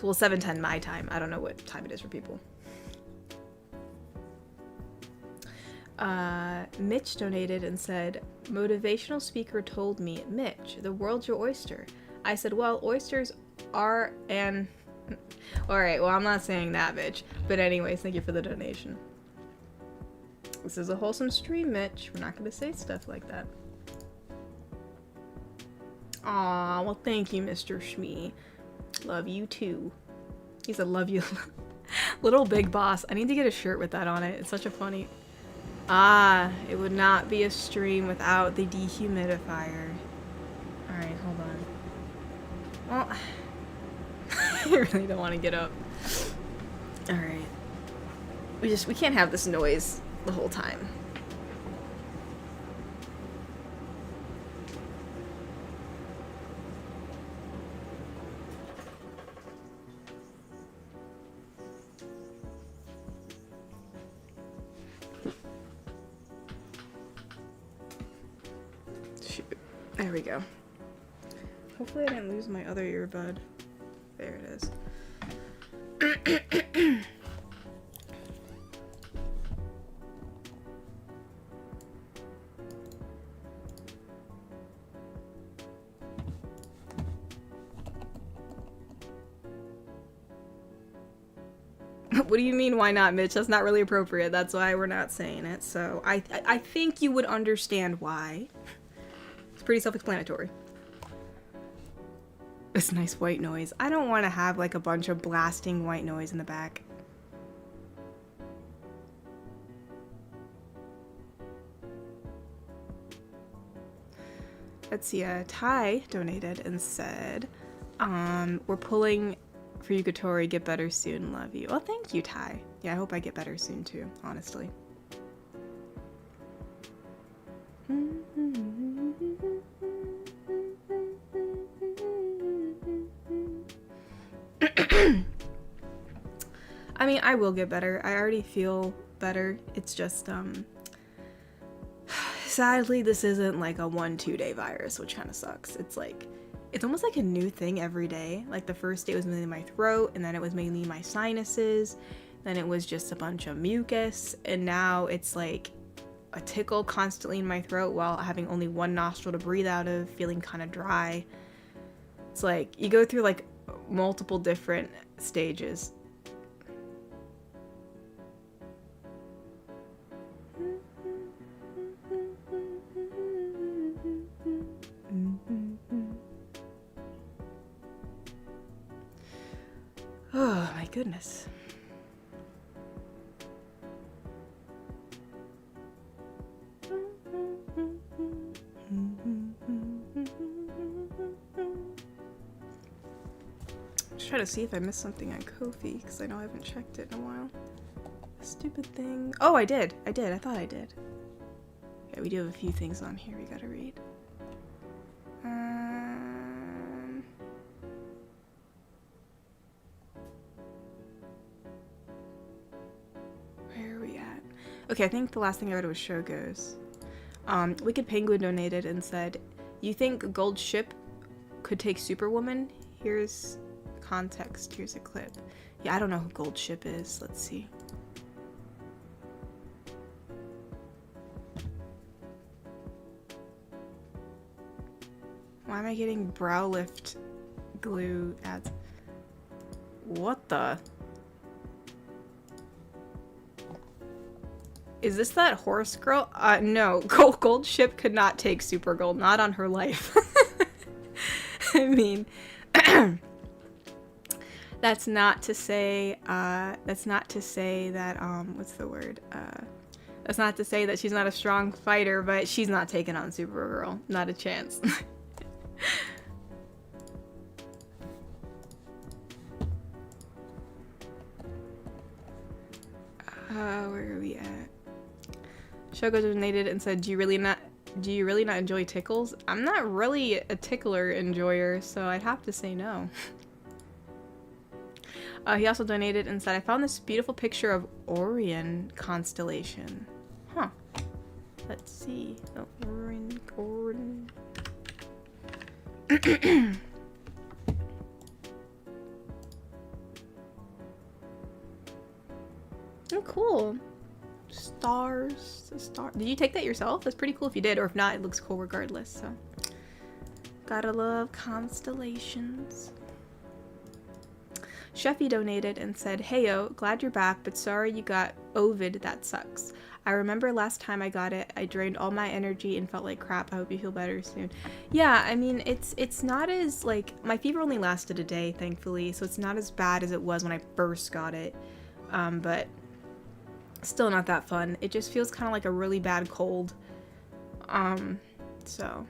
S1: Well, 7:10 my time. I don't know what time it is for people. Mitch donated and said, motivational speaker told me, Mitch, the world's your oyster. I said, well, oysters are an... Alright, well, I'm not saying that, Mitch. But anyways, thank you for the donation. This is a wholesome stream, Mitch. We're not going to say stuff like that. Aw, well, thank you, Mr. Shmee. Love you, too. He said, love you. Little Big Boss. I need to get a shirt with that on it. It's such a funny... Ah, it would not be a stream without the dehumidifier. Alright, hold on. Well, I really don't want to get up. Alright. We can't have this noise the whole time. There we go. Hopefully I didn't lose my other earbud. There it is. What do you mean, why not, Mitch? That's not really appropriate. That's why we're not saying it. So I think you would understand why. Pretty self-explanatory. This nice white noise. I don't want to have like a bunch of blasting white noise in the back. Let's see, Ty donated and said, we're pulling for you, Katori. Get better soon. Love you. Well, thank you, Ty. Yeah, I hope I get better soon too, honestly. I mean, I will get better. I already feel better. It's just, sadly, this isn't like a 1-2 day virus, which kind of sucks. It's like, it's almost like a new thing every day. Like the first day was mainly my throat, and then it was mainly my sinuses, then it was just a bunch of mucus, and now it's like a tickle constantly in my throat while having only one nostril to breathe out of, feeling kind of dry. It's like, you go through like multiple different stages. Oh my goodness. Just try to see if I missed something on Ko-fi, because I know I haven't checked it in a while. Stupid thing. Oh, I did. I thought I did. Yeah, we do have a few things on here we gotta read. Where are we at? Okay, I think the last thing I read was Shogo's. Wicked Penguin donated and said, "You think Gold Ship could take Superwoman? Here's context. Here's a clip." Yeah, I don't know who Gold Ship is. Let's see. Why am I getting brow lift glue ads? What the? Is this that horse girl? No. Gold Ship could not take Supergirl. Not on her life. I mean, that's not to say that, what's the word? That's not to say that she's not a strong fighter, but she's not taking on Supergirl. Not a chance. Where are we at? Shogo donated and said, do you really not enjoy tickles? I'm not really a tickler enjoyer, so I'd have to say no. He also donated and said, I found this beautiful picture of Orion constellation. Huh. Let's see. Oh, Orion. Oh, cool. Stars. The star. Did you take that yourself? That's pretty cool if you did, or if not, it looks cool regardless, so. Gotta love constellations. Sheffy donated and said, "Heyo, glad you're back, but sorry you got Ovid, that sucks. I remember last time I got it, I drained all my energy and felt like crap. I hope you feel better soon." Yeah, I mean, it's not as, like, my fever only lasted a day, thankfully, so it's not as bad as it was when I first got it, but still not that fun. It just feels kind of like a really bad cold, so,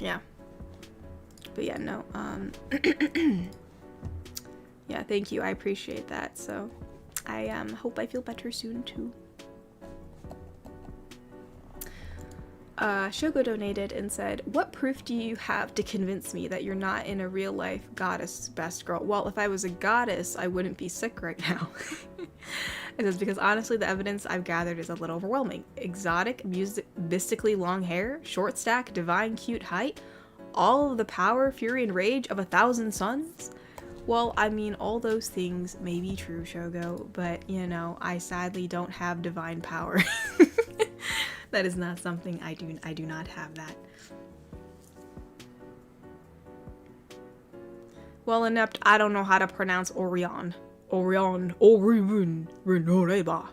S1: yeah. But yeah, no, yeah, thank you, I appreciate that, so I hope I feel better soon too. Shogo donated and said, "What proof do you have to convince me that you're not in a real life goddess best girl?" Well, if I was a goddess, I wouldn't be sick right now. It says, "Because honestly, the evidence I've gathered is a little overwhelming. Exotic, mystically long hair, short stack, divine cute height, all of the power, fury, and rage of 1,000 suns?" Well, I mean, all those things may be true, Shogo, but, you know, I sadly don't have divine power. That is not something I do not have that. Well, inept, I don't know how to pronounce Orion. Orion, Renoreba.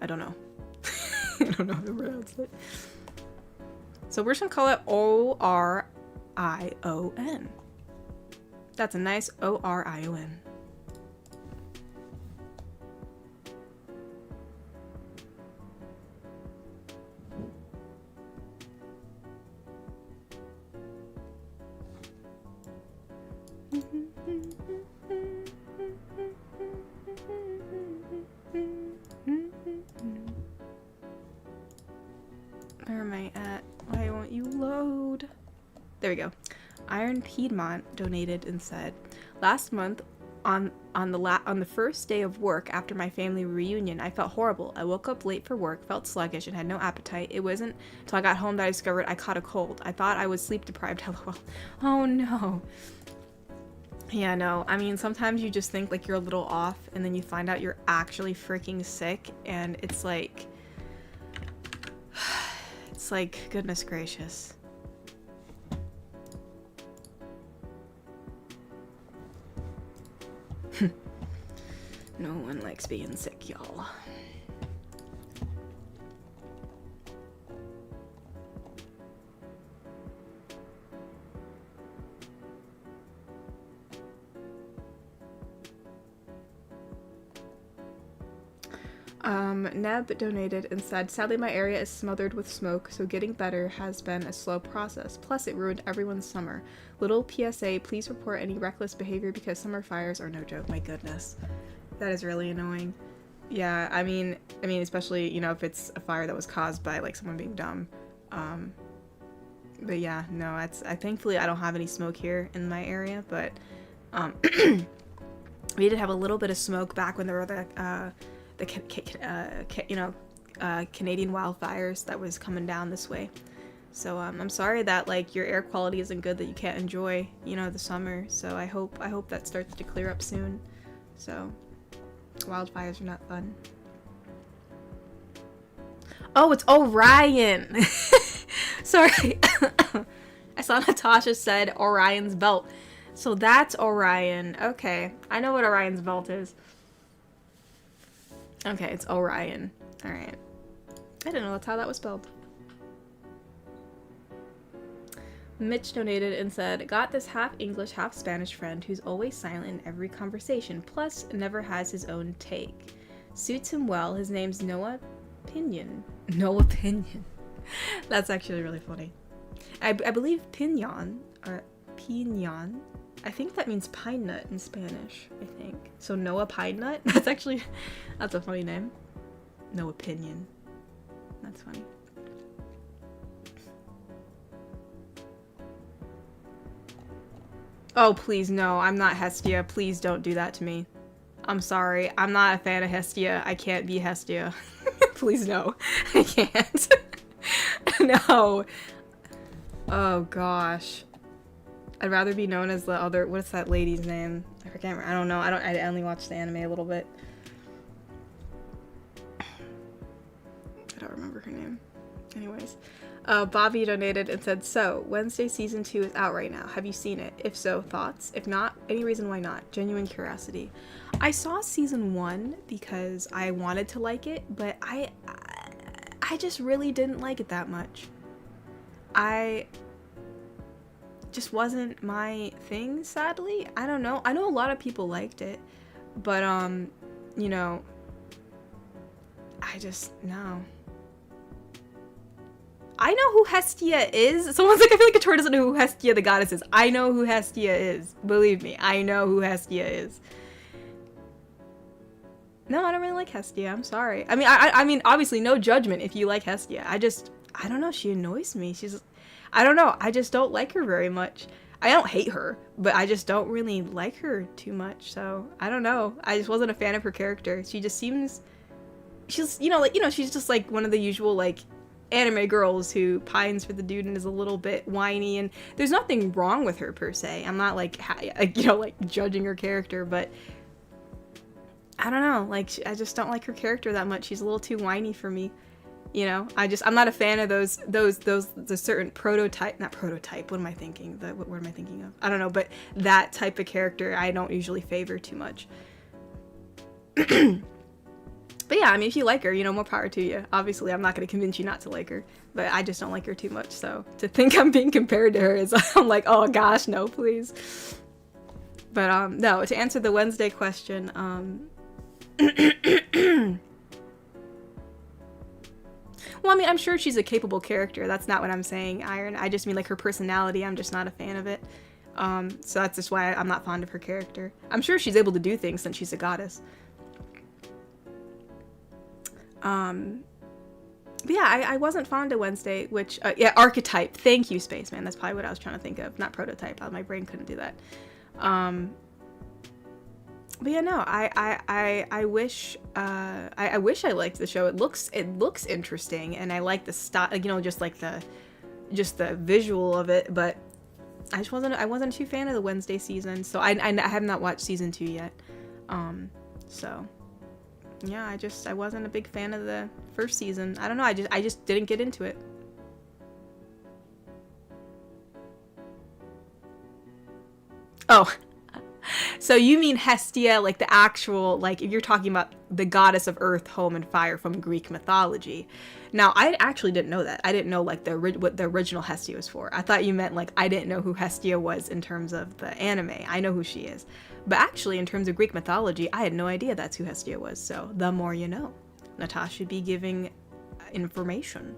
S1: I don't know. I don't know how to pronounce it. So we're just gonna call it O-R-I-O-N. That's a nice O-R-I-O-N. Where am I at? Why won't you load? There we go. Iron Piedmont donated and said, "Last month, on the first day of work after my family reunion, I felt horrible. I woke up late for work, felt sluggish, and had no appetite. It wasn't until I got home that I discovered I caught a cold. I thought I was sleep deprived. LOL. Oh no." Yeah, no, I mean, sometimes you just think like you're a little off, and then you find out you're actually freaking sick, and it's like, goodness gracious. No one likes being sick, y'all. Neb donated and said, "Sadly, my area is smothered with smoke, so getting better has been a slow process. Plus, it ruined everyone's summer. Little PSA, please report any reckless behavior because summer fires are no joke." My goodness. That is really annoying. Yeah, I mean, especially, you know, if it's a fire that was caused by, like, someone being dumb. But yeah, no, thankfully I don't have any smoke here in my area, but, We did have a little bit of smoke back when there were the Canadian wildfires that was coming down this way. So I'm sorry that like your air quality isn't good, that you can't enjoy, you know, the summer. So I hope that starts to clear up soon. So wildfires are not fun. Oh, it's Orion. Sorry. I saw Natasha said Orion's belt. So that's Orion. Okay. I know what Orion's belt is. Okay, it's Orion. Alright. I didn't know that's how that was spelled. Mitch donated and said, got this half English, half Spanish friend who's always silent in every conversation, plus never has his own take. Suits him well. His name's Noah Pinion. Noah Pinion. That's actually really funny. I believe Pinion, or Pinion, I think that means pine nut in Spanish, I think. So Noah Pine Nut? That's a funny name. Noah Pinion. That's funny. Oh, please, no, I'm not Hestia. Please don't do that to me. I'm sorry. I'm not a fan of Hestia. I can't be Hestia. Please, no. I can't. No. Oh, gosh. I'd rather be known as the other... What's that lady's name? I forget. I don't know. I only watched the anime a little bit. I don't remember her name. Anyways. Bobby donated and said, so, Wednesday Season 2 is out right now. Have you seen it? If so, thoughts? If not, any reason why not? Genuine curiosity. I saw Season 1 because I wanted to like it, but I just really didn't like it that much. I just wasn't my thing, sadly. I don't know. I know a lot of people liked it, but, you know, I just, no. I know who Hestia is. Someone's like, I feel like Kator doesn't know who Hestia the goddess is. I know who Hestia is. Believe me, I know who Hestia is. No, I don't really like Hestia. I'm sorry. I mean, I mean, obviously, no judgment if you like Hestia. I don't know. She annoys me. I don't know. I just don't like her very much. I don't hate her, but I just don't really like her too much. So I don't know. I just wasn't a fan of her character. She just seems, she's, she's just like one of the usual like anime girls who pines for the dude and is a little bit whiny, and there's nothing wrong with her per se. I'm not like judging her character, but I don't know, like I just don't like her character that much. She's a little too whiny for me, you know. I'm not a fan of the certain prototype, not prototype, what am I thinking? What word am I thinking of? I don't know, but that type of character I don't usually favor too much. But yeah, I mean, if you like her, you know, more power to you. Obviously, I'm not going to convince you not to like her, but I just don't like her too much. So to think I'm being compared to her is, I'm like, oh gosh, no, please. But no, to answer the Wednesday question, well, I mean, I'm sure she's a capable character. That's not what I'm saying, Iron. I just mean like her personality. I'm just not a fan of it. So that's just why I'm not fond of her character. I'm sure she's able to do things since she's a goddess. But yeah, I wasn't fond of Wednesday, which, yeah, archetype. Thank you, Spaceman. That's probably what I was trying to think of. Not prototype. My brain couldn't do that. But yeah, no, I wish I liked the show. It looks interesting, and I like the style, you know, just the visual of it, but I wasn't too fan of the Wednesday season, so I have not watched season 2 yet. So yeah, I wasn't a big fan of the first season. I don't know, I just didn't get into it. Oh, so you mean Hestia, like the actual, like if you're talking about the goddess of earth, home, and fire from Greek mythology. Now, I actually didn't know that. I didn't know like what the original Hestia was for. I thought you meant like I didn't know who Hestia was in terms of the anime. I know who she is. But actually, in terms of Greek mythology, I had no idea that's who Hestia was. So the more you know. Natasha should be giving information.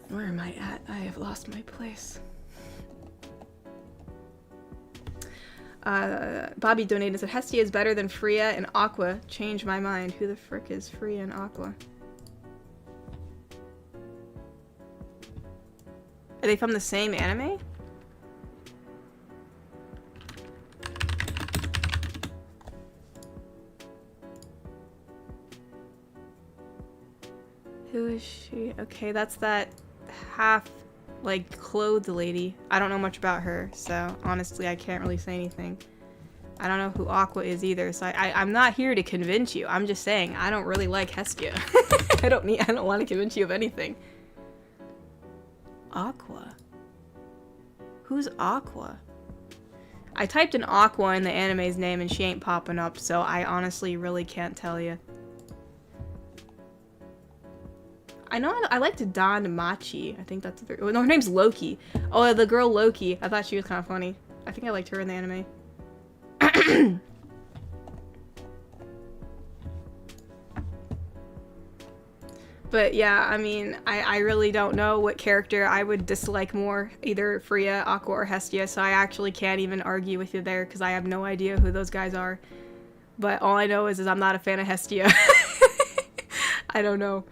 S1: Where am I at? I have lost my place. Bobby donated and said, Hestia is better than Freya and Aqua. Change my mind. Who the frick is Freya and Aqua? Are they from the same anime? Who is she? Okay, that's that half, like, clothed lady. I don't know much about her, so honestly, I can't really say anything. I don't know who Aqua is either, so I'm not here to convince you. I'm just saying I don't really like Hestia. I don't want to convince you of anything. Aqua? Who's Aqua? I typed in Aqua in the anime's name and she ain't popping up, so I honestly really can't tell you. I know I liked Don Machi. I think that's no, her name's Loki. Oh, the girl Loki. I thought she was kind of funny. I think I liked her in the anime. But yeah, I mean, I really don't know what character I would dislike more, either Freya, Aqua, or Hestia, so I actually can't even argue with you there because I have no idea who those guys are. But all I know is I'm not a fan of Hestia. I don't know.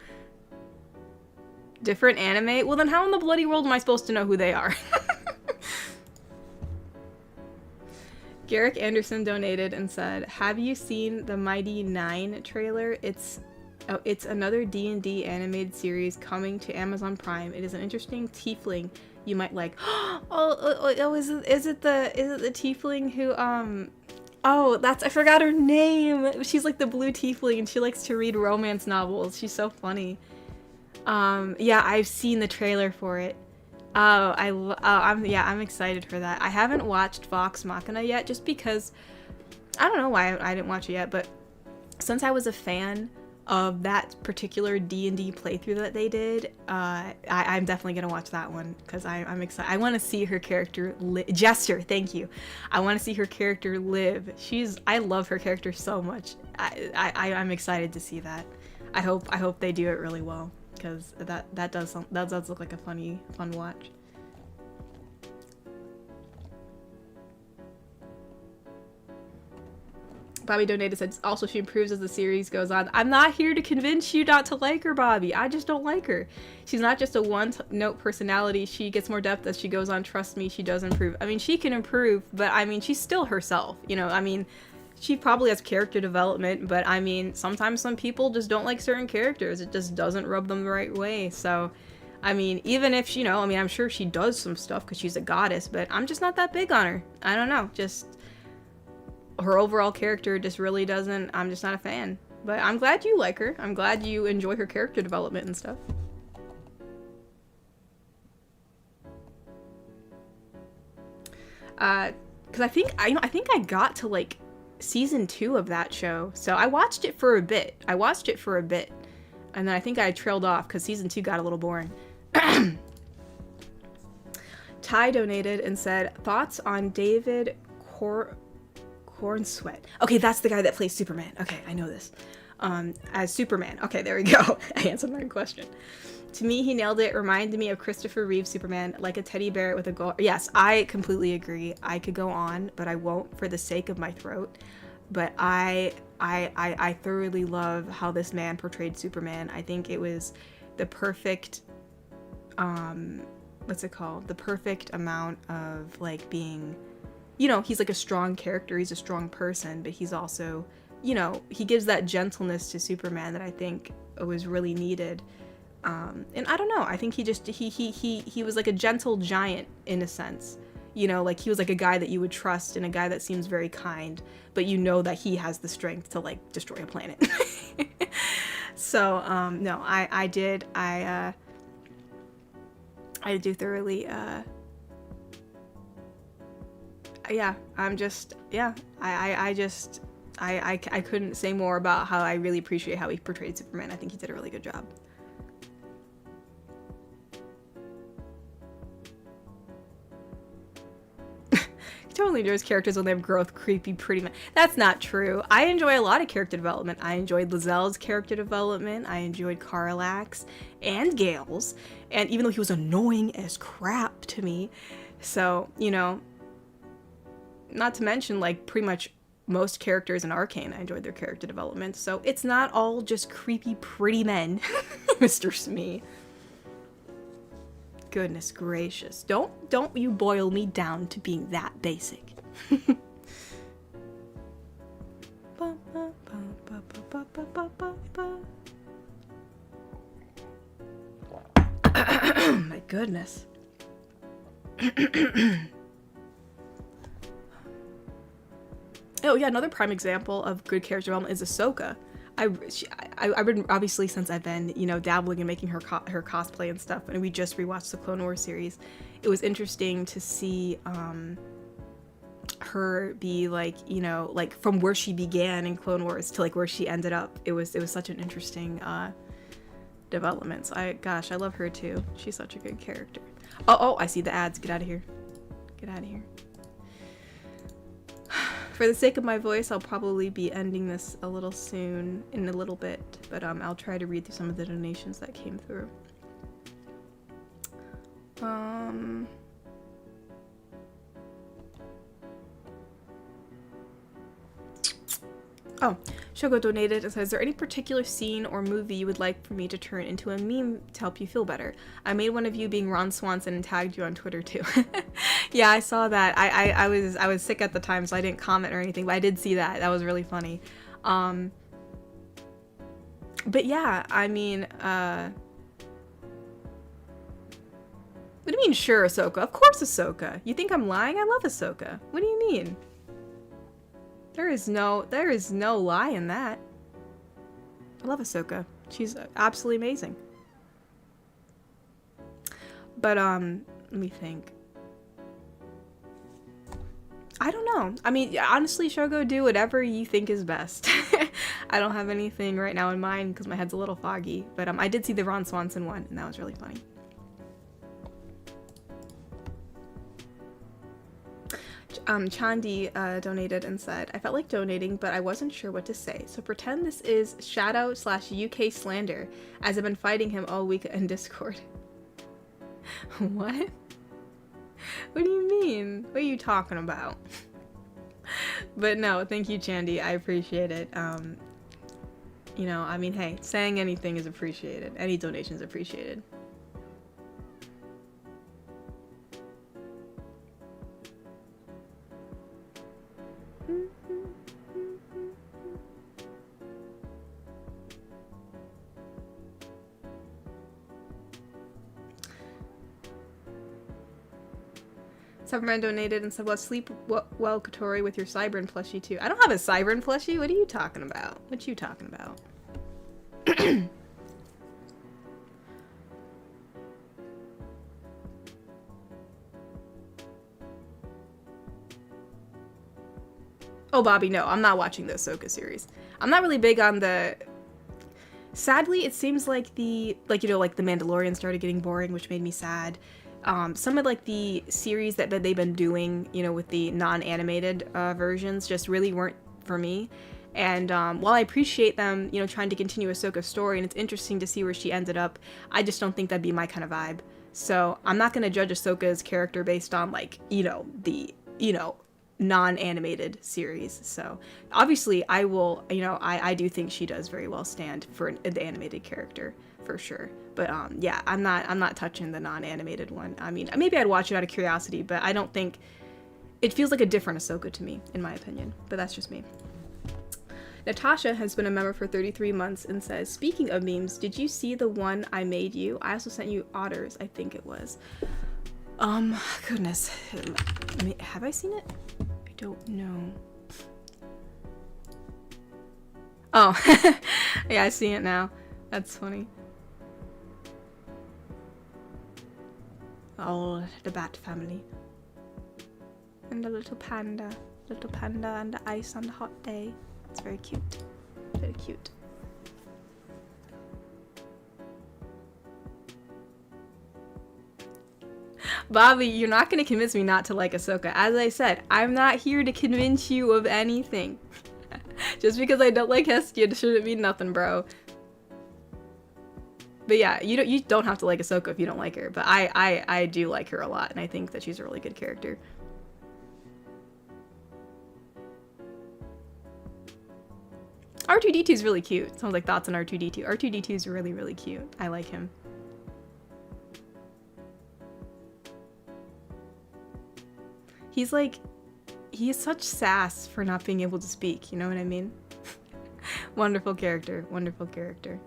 S1: Different anime? Well, then how in the bloody world am I supposed to know who they are? Garrick Anderson donated and said, "Have you seen the Mighty Nine trailer? It's another D&D animated series coming to Amazon Prime. It is an interesting tiefling you might like." Is it the tiefling who I forgot her name. She's like the blue tiefling and she likes to read romance novels. She's so funny. Yeah, I've seen the trailer for it. I'm excited for that. I haven't watched Vox Machina yet just because I don't know why I didn't watch it yet, but since I was a fan of that particular D&D playthrough that they did, I'm definitely gonna watch that one because I'm excited. I want to see her character Jester. Thank you. I want to see her character live. I love her character so much. I'm excited to see that. I hope they do it really well because that does look like a fun watch. Bobby donated, said also she improves as the series goes on. I'm not here to convince you not to like her, Bobby. I just don't like her. She's not just a one-note personality. She gets more depth as she goes on. Trust me, she does improve. I mean, she can improve, but I mean, she's still herself. You know, I mean, she probably has character development, but I mean, sometimes some people just don't like certain characters. It just doesn't rub them the right way. So, I mean, even if, you know, I mean, I'm sure she does some stuff because she's a goddess, but I'm just not that big on her. I don't know, just her overall character just really doesn't, I'm just not a fan. But I'm glad you like her. I'm glad you enjoy her character development and stuff. Because I think I got to like season 2 of that show, so I watched it for a bit. And then I think I trailed off because season 2 got a little boring. Ty donated and said, thoughts on David Cornsweet. Okay, that's the guy that plays Superman. Okay, I know this. As Superman. Okay, there we go. I answered my question. To me, he nailed it. Reminded me of Christopher Reeve's Superman, like a teddy bear with a goal. Yes, I completely agree. I could go on, but I won't for the sake of my throat. But I thoroughly love how this man portrayed Superman. I think it was the perfect, what's it called? The perfect amount of like being, you know, he's like a strong character. He's a strong person, but he's also, you know, he gives that gentleness to Superman that I think was really needed. And I don't know, I think he was like a gentle giant in a sense, you know, like he was like a guy that you would trust and a guy that seems very kind, but you know that he has the strength to like destroy a planet. So, no, I do thoroughly, yeah, I couldn't say more about how I really appreciate how he portrayed Superman. I think he did a really good job. Totally enjoys characters when they have growth, creepy, pretty man. That's not true. I enjoy a lot of character development. I enjoyed Lazelle's character development. I enjoyed Carlax and Gale's. And even though he was annoying as crap to me, so, you know, not to mention, like, pretty much most characters in Arcane, I enjoyed their character development. So it's not all just creepy, pretty men, Mr. Smee. Goodness gracious. Don't you boil me down to being that basic. My goodness. Oh yeah, another prime example of good character development is Ahsoka. I've been, obviously, since I've been, you know, dabbling in making her cosplay and stuff, and we just rewatched the Clone Wars series. It was interesting to see her be like, you know, like from where she began in Clone Wars to like where she ended up. It was such an interesting development. So I love her too. She's such a good character. Oh, I see the ads. Get out of here. Get out of here. For the sake of my voice, I'll probably be ending this a little soon, in a little bit, but I'll try to read through some of the donations that came through. Oh, Shogo donated and says, is there any particular scene or movie you would like for me to turn into a meme to help you feel better? I made one of you being Ron Swanson and tagged you on Twitter too. Yeah, I saw that. I was sick at the time, so I didn't comment or anything, but I did see that. That was really funny. But yeah, I mean, what do you mean, sure, Ahsoka? Of course Ahsoka. You think I'm lying? I love Ahsoka. What do you mean? There is no lie in that. I love Ahsoka. She's absolutely amazing. But, let me think. I don't know. I mean, honestly, Shogo, do whatever you think is best. I don't have anything right now in mind because my head's a little foggy. But, I did see the Ron Swanson one, and that was really funny. Chandi donated and said, I felt like donating, but I wasn't sure what to say. So pretend this is Shadow/UK slander, as I've been fighting him all week in Discord. What? What do you mean? What are you talking about? But no, thank you, Chandi. I appreciate it. You know, I mean, hey, saying anything is appreciated. Any donation is appreciated. Cyberman donated and said, well, sleep well, Kotori, with your Cybern plushie too. I don't have a Cybern plushie. What are you talking about? What you talking about? Oh, Bobby, no, I'm not watching the Ahsoka series. I'm not really big on the... Sadly, it seems like the Mandalorian started getting boring, which made me sad. Some of like the series that they've been doing, you know, with the non-animated versions just really weren't for me. And while I appreciate them, you know, trying to continue Ahsoka's story, and it's interesting to see where she ended up, I just don't think that'd be my kind of vibe. So I'm not going to judge Ahsoka's character based on like, you know, the, you know, non-animated series. So obviously I will, you know, I do think she does very well stand for the animated character for sure. But yeah, I'm not touching the non-animated one. I mean, maybe I'd watch it out of curiosity, but I don't think it feels like a different Ahsoka to me, in my opinion. But that's just me. Natasha has been a member for 33 months and says, speaking of memes, did you see the one I made you? I also sent you otters, I think it was. Goodness. I mean, have I seen it? I don't know. Oh, yeah, I see it now. That's funny. Oh, the bat family. And the little panda and the ice on the hot day. It's very cute. Very cute. Bobby, you're not going to convince me not to like Ahsoka. As I said, I'm not here to convince you of anything. Just because I don't like Hestia shouldn't mean nothing, bro. But yeah, you don't have to like Ahsoka if you don't like her. But I do like her a lot, and I think that she's a really good character. R2-D2 is really cute. Sounds like thoughts on R2-D2. R2-D2 is really, really cute. I like him. He's like, he is such sass for not being able to speak, you know what I mean? Wonderful character, wonderful character.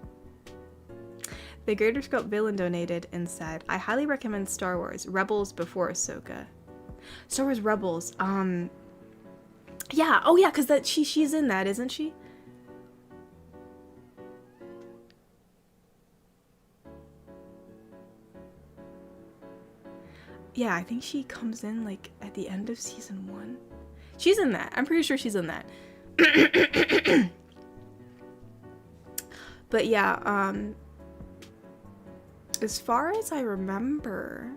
S1: The Greater Scope Villain donated and said, I highly recommend Star Wars Rebels before Ahsoka. Star Wars Rebels, yeah, oh yeah, because that she's in that, isn't she? Yeah, I think she comes in like at the end of season 1. She's in that. I'm pretty sure she's in that. But yeah, as far as I remember,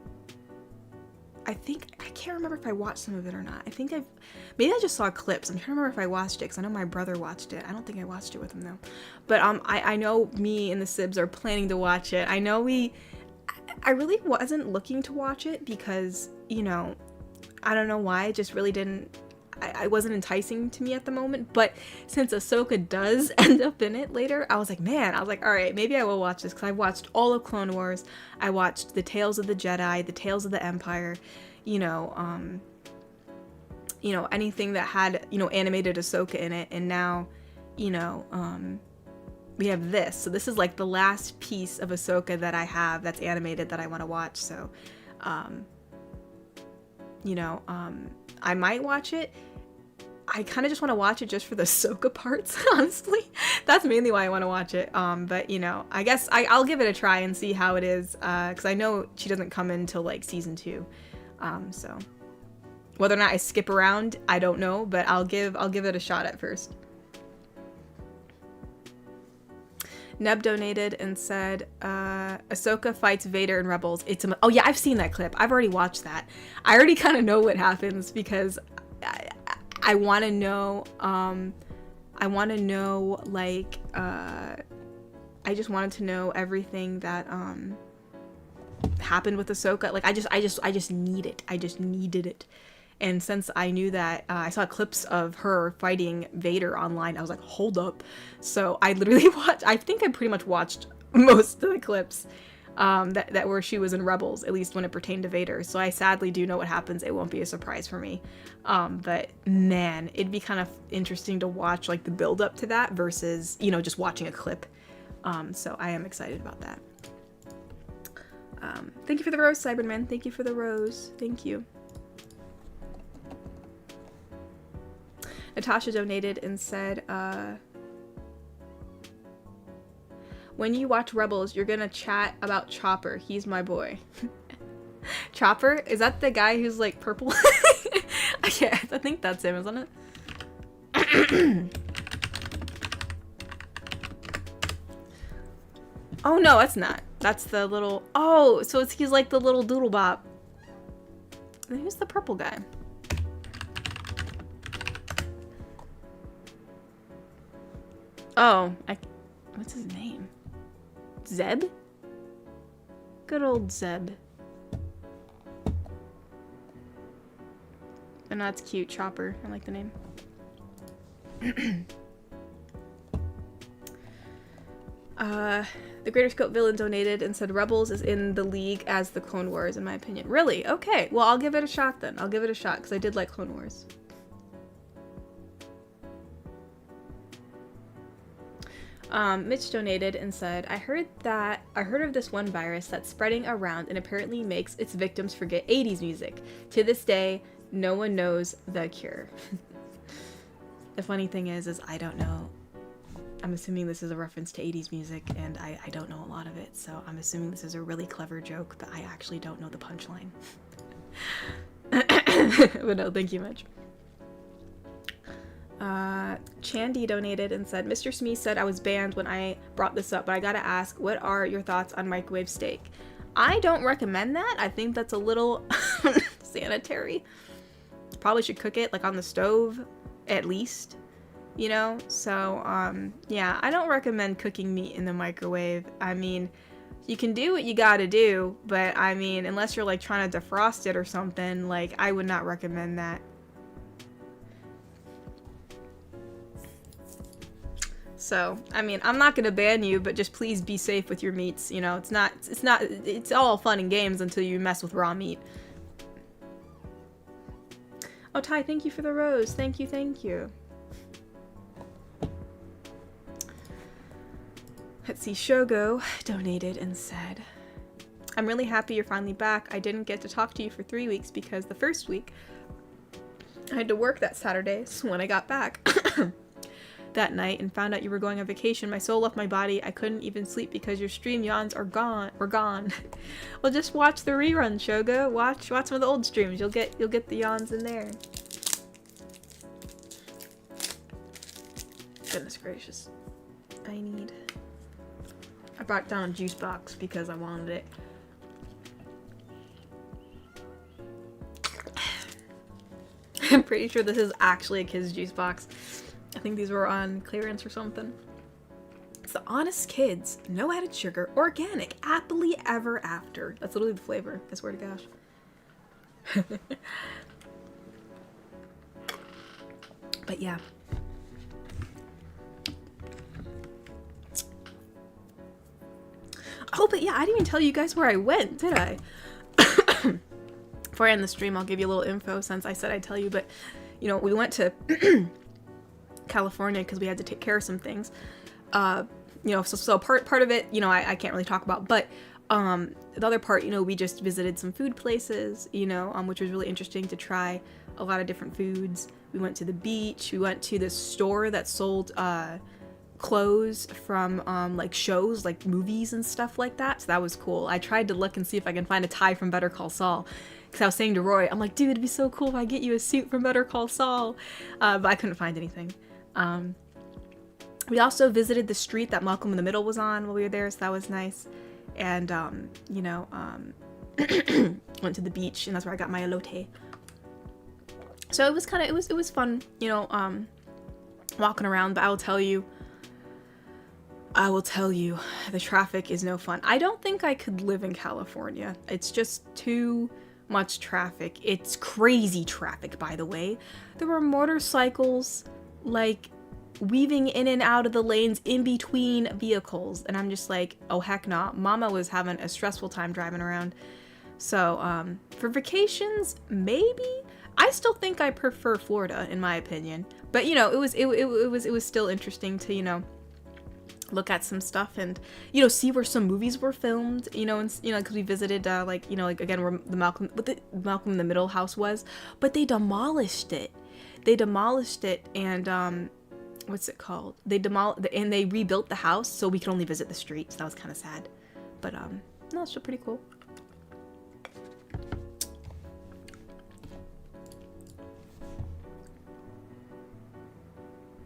S1: I can't remember if I watched some of it or not. Maybe I just saw clips. I'm trying to remember if I watched it, because I know my brother watched it. I don't think I watched it with him though. But I know me and the Sibs are planning to watch it. I know I really wasn't looking to watch it because, you know, I don't know why, it just really didn't, I wasn't enticing to me at the moment, but since Ahsoka does end up in it later, I was like, all right, maybe I will watch this, because I watched all of Clone Wars, I watched the Tales of the Jedi, the Tales of the Empire, you know, anything that had, you know, animated Ahsoka in it, and now, you know, we have this. So this is like the last piece of Ahsoka that I have that's animated that I want to watch. So, you know, I might watch it. I kind of just want to watch it just for the Ahsoka parts, honestly. That's mainly why I want to watch it. But, you know, I guess I'll give it a try and see how it is. Because I know she doesn't come in until like season 2. So whether or not I skip around, I don't know. But I'll give it a shot at first. Neb donated and said, Ahsoka fights Vader in Rebels. Oh yeah, I've seen that clip. I've already watched that. I already kind of know what happens because I want to know, like, I just wanted to know everything that, happened with Ahsoka. Like, I just need it. I just needed it. And since I knew that, I saw clips of her fighting Vader online, I was like, hold up. So I literally I think I pretty much watched most of the clips that where she was in Rebels, at least when it pertained to Vader. So I sadly do know what happens. It won't be a surprise for me. But man, it'd be kind of interesting to watch like the build up to that versus, you know, just watching a clip. So I am excited about that. Thank you for the rose, Cyberman. Thank you for the rose. Thank you. Natasha donated and said, when you watch Rebels, you're gonna chat about Chopper. He's my boy. Chopper? Is that the guy who's like purple? I think that's him, isn't it? Oh no, that's not. That's the little, oh, so he's like the little doodle bop. Who's the purple guy? Oh, what's his name? Zeb? Good old Zeb. And that's cute, Chopper. I like the name. The Greater Scope Villain donated and said Rebels is in the league as the Clone Wars, in my opinion. Really? Okay. Well, I'll give it a shot then. I'll give it a shot, because I did like Clone Wars. Mitch donated and said, I heard of this one virus that's spreading around and apparently makes its victims forget 80s music. To this day, no one knows the cure. The funny thing is I don't know. I'm assuming this is a reference to 80s music, and I don't know a lot of it, so I'm assuming this is a really clever joke, but I actually don't know the punchline. But no, thank you, Mitch. Chandy donated and said, Mr. Smee said I was banned when I brought this up, but I gotta ask, what are your thoughts on microwave steak? I don't recommend that. I think that's a little sanitary. Probably should cook it like on the stove at least, you know? So, yeah, I don't recommend cooking meat in the microwave. I mean, you can do what you gotta do, but I mean, unless you're like trying to defrost it or something, like I would not recommend that. So, I mean, I'm not gonna ban you, but just please be safe with your meats. You know, it's all fun and games until you mess with raw meat. Oh, Ty, thank you for the rose. Thank you, thank you. Let's see, Shogo donated and said, I'm really happy you're finally back. I didn't get to talk to you for 3 weeks because the first week I had to work that Saturday, so when I got back that night and found out you were going on vacation, my soul left my body. I couldn't even sleep because your stream yawns were gone. Well, just watch the rerun, Shogo. Watch some of the old streams. You'll get the yawns in there. Goodness gracious. I brought down a juice box because I wanted it. I'm pretty sure this is actually a kid's juice box. I think these were on clearance or something. It's the Honest Kids, no added sugar, organic, happily ever after. That's literally the flavor, I swear to gosh. But yeah. Oh, but yeah, I didn't even tell you guys where I went, did I? Before I end the stream, I'll give you a little info since I said I'd tell you, but, you know, we went to California because we had to take care of some things. You know, so part of it, you know, I can't really talk about, but the other part, you know, we just visited some food places, you know, which was really interesting to try a lot of different foods. We went to the beach. We went to this store that sold clothes from like shows, like movies and stuff like that. So that was cool. I tried to look and see if I can find a tie from Better Call Saul. Because I was saying to Roy, I'm like, dude, it'd be so cool if I get you a suit from Better Call Saul. But I couldn't find anything. We also visited the street that Malcolm in the Middle was on while we were there, so that was nice. And, you know, went to the beach, and that's where I got my elote. So it was kind of, it was fun, you know, walking around, but I will tell you, the traffic is no fun. I don't think I could live in California. It's just too much traffic. It's crazy traffic, by the way. There were motorcycles, like, weaving in and out of the lanes in between vehicles, and I'm just like, oh heck no. Mama was having a stressful time driving around. So, for vacations, maybe? I still think I prefer Florida, in my opinion. But, you know, it was still interesting to, you know, look at some stuff and, you know, see where some movies were filmed, you know, and, you know, because we visited, like, you know, like, again, where the Malcolm in the Middle house was, but they demolished it. And, what's it called? And they rebuilt the house so we could only visit the street, so that was kind of sad. But, no, it's still pretty cool.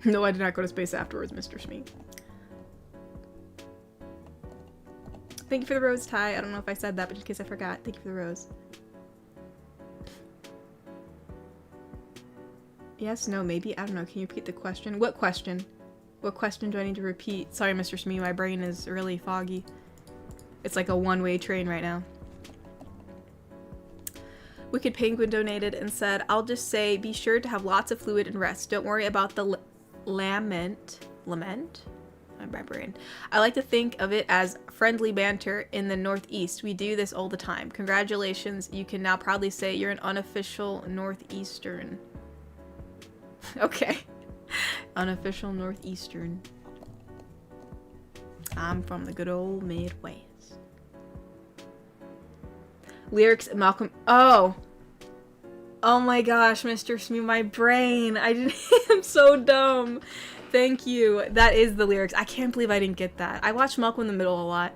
S1: No, I did not go to space afterwards, Mr. Smee. Thank you for the rose, Ty. I don't know if I said that, but in case I forgot, thank you for the rose. Yes, no, maybe? I don't know. Can you repeat the question? What question? What question do I need to repeat? Sorry, Mr. Smee, my brain is really foggy. It's like a one-way train right now. Wicked Penguin donated and said, I'll just say, be sure to have lots of fluid and rest. Don't worry about the lament? My brain. I like to think of it as friendly banter in the Northeast. We do this all the time. Congratulations. You can now proudly say you're an unofficial Northeastern. Okay. Unofficial Northeastern. I'm from the good old Midwest. Lyrics, Malcolm. Oh my gosh, Mr. Smee, my brain. I'm so dumb. Thank you. That is the lyrics. I can't believe I didn't get that. I watch Malcolm in the Middle a lot.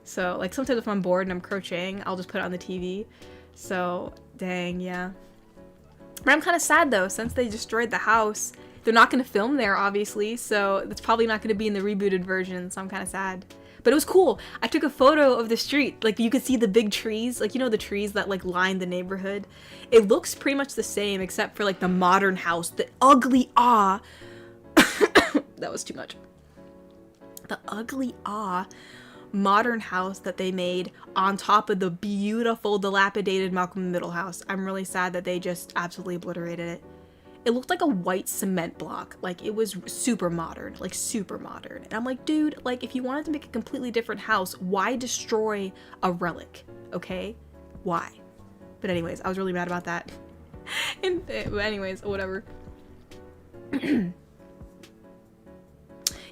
S1: So, like, sometimes if I'm bored and I'm crocheting, I'll just put it on the TV. So, dang, yeah. But I'm kind of sad, though, since they destroyed the house. They're not going to film there, obviously, so it's probably not going to be in the rebooted version, so I'm kind of sad. But it was cool. I took a photo of the street. Like, you could see the big trees. Like, you know, the trees that, like, line the neighborhood. It looks pretty much the same, except for, like, the modern house. The ugly that was too much. The ugly modern house that they made on top of the beautiful, dilapidated Malcolm in the Middle house. I'm really sad that they just absolutely obliterated it. It looked like a white cement block. Like, it was super modern. Like, super modern. And I'm like, dude, like, if you wanted to make a completely different house, why destroy a relic? Okay? Why? But anyways, I was really mad about that. Anyways, whatever.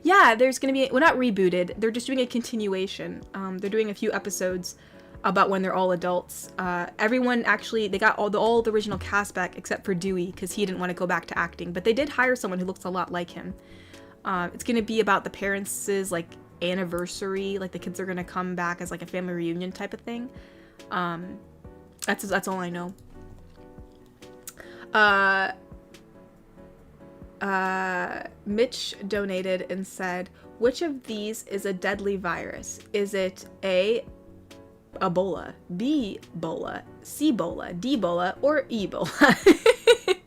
S1: Yeah, there's gonna be, well, not rebooted, they're just doing a continuation. They're doing a few episodes about when they're all adults. Everyone actually, they got all the original cast back except for Dewey, because he didn't want to go back to acting, but they did hire someone who looks a lot like him. It's gonna be about the parents' like anniversary, like the kids are gonna come back as like a family reunion type of thing. That's all I know. Mitch donated and said, which of these is a deadly virus? Is it A, Ebola, B, Bola, C, Bola, D, Bola, or Ebola?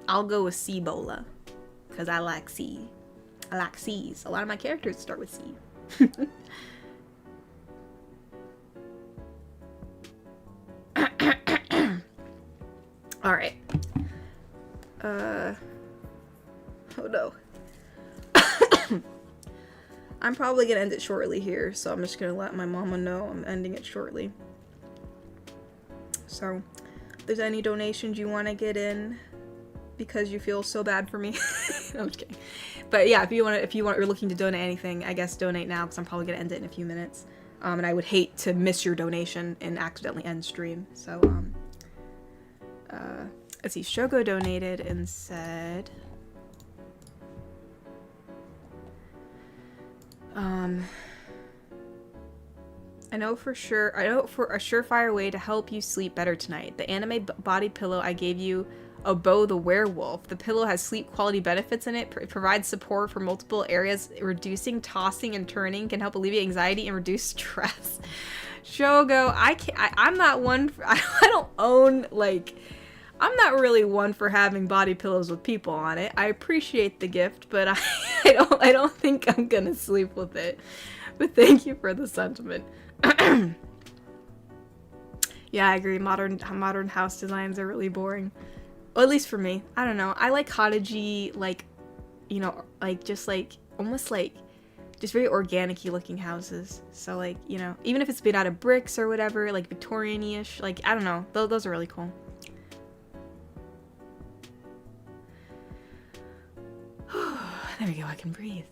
S1: I'll go with C, Bola, because I like C. I like C's. A lot of my characters start with C. Alright. Oh no. I'm probably gonna end it shortly here, so I'm just gonna let my mama know I'm ending it shortly. So, if there's any donations you want to get in because you feel so bad for me. No, I'm just kidding. But yeah, if you're looking to donate anything, I guess donate now, because I'm probably gonna end it in a few minutes. And I would hate to miss your donation and accidentally end stream. So, let's see, Shogo donated and said, I know for a surefire way to help you sleep better tonight. The anime body pillow I gave you, Obo the werewolf. The pillow has sleep quality benefits in it. It provides support for multiple areas. Reducing tossing and turning can help alleviate anxiety and reduce stress. Shogo, I'm not one for, I don't own, like, I'm not really one for having body pillows with people on it. I appreciate the gift, but I don't think I'm gonna sleep with it. But thank you for the sentiment. Yeah, I agree. Modern house designs are really boring. Well, at least for me. I don't know. I like cottagey, like, you know, like just like almost like just very organic-y looking houses. So like, you know, even if it's made out of bricks or whatever, like Victorian-ish, like, I don't know. Those are really cool. There we go, I can breathe.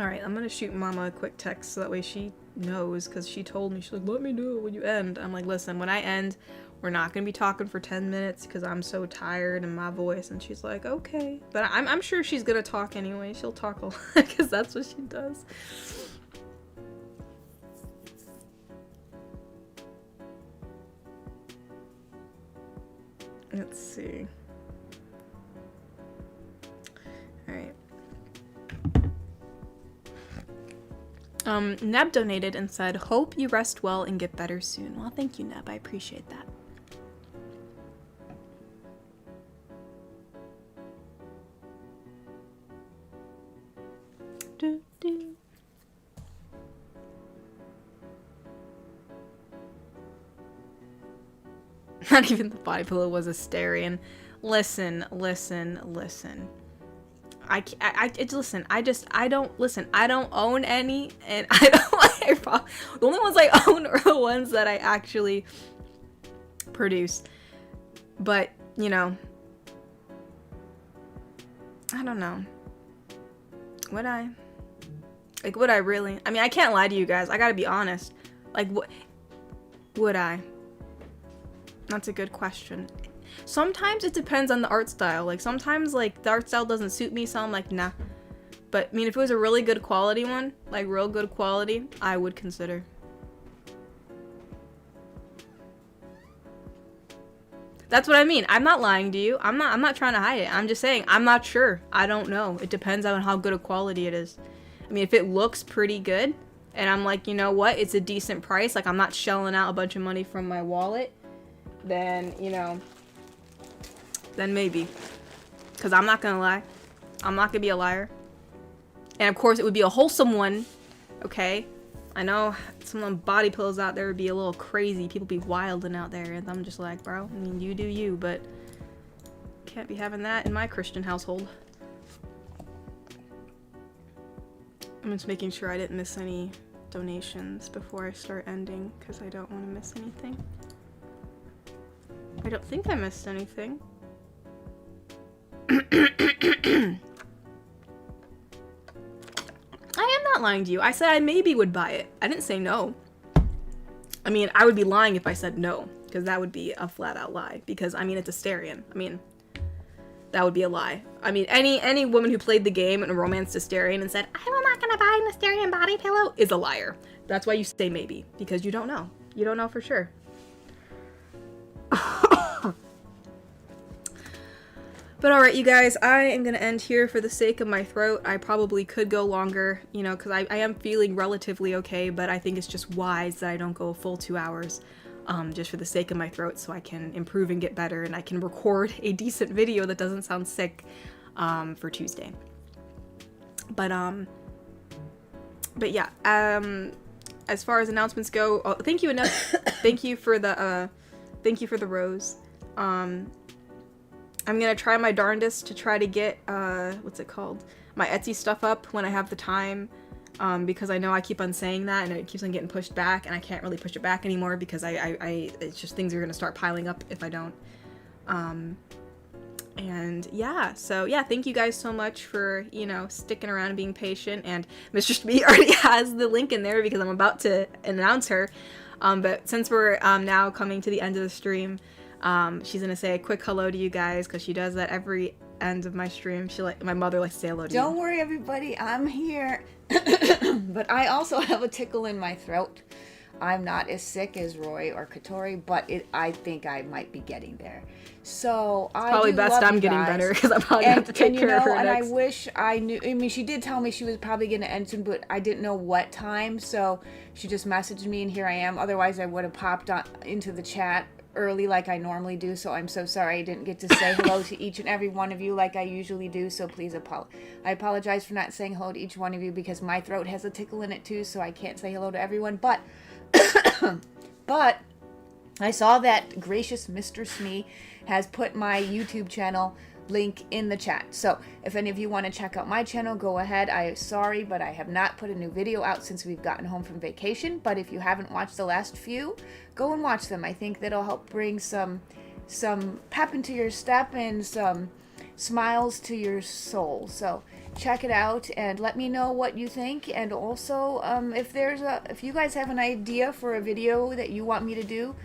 S1: Alright, I'm gonna shoot Mama a quick text so that way she knows, because she told me, she's like, let me know when you end. I'm like, listen, when I end, we're not gonna be talking for 10 minutes because I'm so tired and my voice. And she's like, okay. But I'm sure she's gonna talk anyway. She'll talk a lot because that's what she does. Let's see. Alright. Neb donated and said, hope you rest well and get better soon. Well, thank you, Neb. I appreciate that. Not even the body pillow was a Asterian. Listen. I don't own any, and the only ones I own are the ones that I actually produce. But, you know, I don't know. Would I really? I mean, I can't lie to you guys. I gotta be honest. Like, would I? That's a good question. Sometimes it depends on the art style. Like, sometimes, like, the art style doesn't suit me, so I'm like, nah. But, I mean, if it was a really good quality one, like, real good quality, I would consider. That's what I mean. I'm not lying to you. I'm not trying to hide it. I'm just saying, I'm not sure. I don't know. It depends on how good a quality it is. I mean, if it looks pretty good, and I'm like, you know what, it's a decent price, like, I'm not shelling out a bunch of money from my wallet, then, you know, then maybe. Because I'm not gonna lie. I'm not gonna be a liar. And of course, it would be a wholesome one, okay? I know some of them body pillows out there would be a little crazy. People be wilding out there, and I'm just like, bro, I mean, you do you, but can't be having that in my Christian household. I'm just making sure I didn't miss any donations before I start ending, because I don't want to miss anything. I don't think I missed anything. I am not lying to you. I said I maybe would buy it. I didn't say no. I mean, I would be lying if I said no, because that would be a flat out lie, because I mean, it's Asterion. I mean, that would be a lie. I mean, any woman who played the game and romanced Asterion and said, I'm not gonna buy an Asterion body pillow, is a liar. That's why you say maybe, because you don't know. You don't know for sure. But alright, you guys, I am going to end here for the sake of my throat. I probably could go longer, you know, because I am feeling relatively okay, but I think it's just wise that I don't go a full 2 hours, just for the sake of my throat, so I can improve and get better, and I can record a decent video that doesn't sound sick, for Tuesday. But yeah, as far as announcements go, thank you enough. Thank you for the rose. I'm gonna try my darndest to try to get, what's it called? My Etsy stuff up when I have the time, because I know I keep on saying that and it keeps on getting pushed back, and I can't really push it back anymore because it's just things are gonna start piling up if I don't. And yeah, so yeah, thank you guys so much for, you know, sticking around and being patient, and Mr. Smee already has the link in there because I'm about to announce her, but since we're now coming to the end of the stream, she's gonna say a quick hello to you guys, because she does that every end of my stream. My mother likes to say hello to you.
S2: Don't worry, everybody, I'm here. But I also have a tickle in my throat. I'm not as sick as Roy or Katori, but I think I might be getting there. So
S1: it's probably best I'm getting better, because I'm probably gonna have to take care of her
S2: and
S1: next.
S2: I wish I knew. I mean, she did tell me she was probably gonna end soon, but I didn't know what time. So she just messaged me, and here I am. Otherwise, I would have popped into the chat early like I normally do, so I'm so sorry I didn't get to say hello to each and every one of you like I usually do, so please I apologize for not saying hello to each one of you, because my throat has a tickle in it too, so I can't say hello to everyone, but but I saw that gracious Mr. Smee has put my YouTube channel link in the chat. So if any of you want to check out my channel, go ahead. I'm sorry, but I have not put a new video out since we've gotten home from vacation. But if you haven't watched the last few, go and watch them. I think that'll help bring some pep into your step and some smiles to your soul. So check it out and let me know what you think. And also, if you guys have an idea for a video that you want me to do,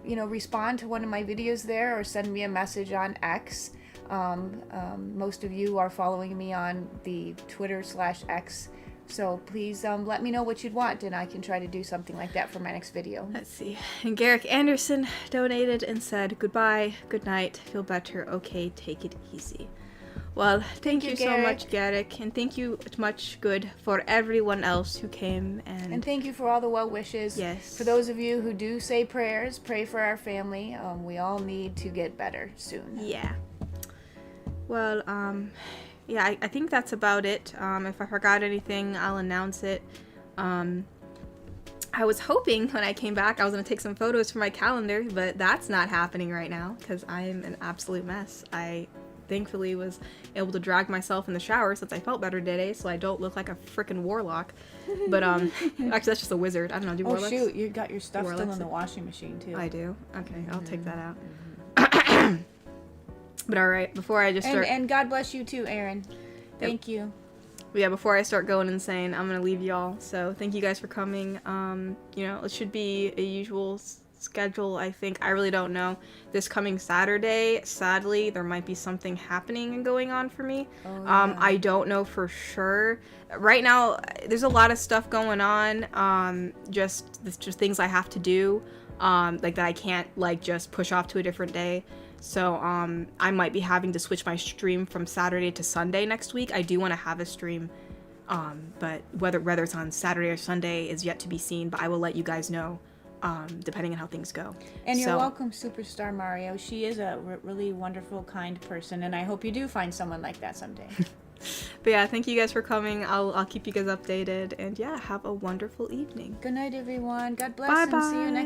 S2: you know, respond to one of my videos there or send me a message on X. Most of you are following me on the Twitter/X, so please let me know what you'd want, and I can try to do something like that for my next video.
S1: Let's see. And Garrick Anderson donated and said, goodbye, good night, feel better, okay, take it easy. Well, thank you so much, Garrick, and thank you much good for everyone else who came, and
S2: thank you for all the well wishes.
S1: Yes.
S2: For those of you who do say prayers, pray for our family. We all need to get better soon.
S1: Yeah. Well, yeah, I think that's about it. If I forgot anything, I'll announce it. I was hoping when I came back I was going to take some photos for my calendar, but that's not happening right now because I'm an absolute mess. I thankfully was able to drag myself in the shower since I felt better today, so I don't look like a freaking warlock. But, actually, that's just a wizard. I don't know, do warlocks?
S2: Oh, shoot, you got your stuff still in the washing machine, too.
S1: I do? Okay, I'll take that out. But alright, before I just start...
S2: And God bless you too, Aaron. Thank you.
S1: Yeah, before I start going insane, I'm going to leave y'all. So thank you guys for coming. You know, it should be a usual schedule, I think. I really don't know. This coming Saturday, sadly, there might be something happening and going on for me. Oh, yeah. I don't know for sure. Right now, there's a lot of stuff going on. Just things I have to do. Like that I can't, like, just push off to a different day. So, I might be having to switch my stream from Saturday to Sunday next week. I do want to have a stream, but whether it's on Saturday or Sunday is yet to be seen, but I will let you guys know, depending on how things go.
S2: And you're welcome, Superstar Mario. She is a really wonderful, kind person, and I hope you do find someone like that someday.
S1: But yeah, thank you guys for coming. I'll keep you guys updated, and yeah, have a wonderful evening.
S2: Good night, everyone. God bless,
S1: Bye-bye.
S2: And see you next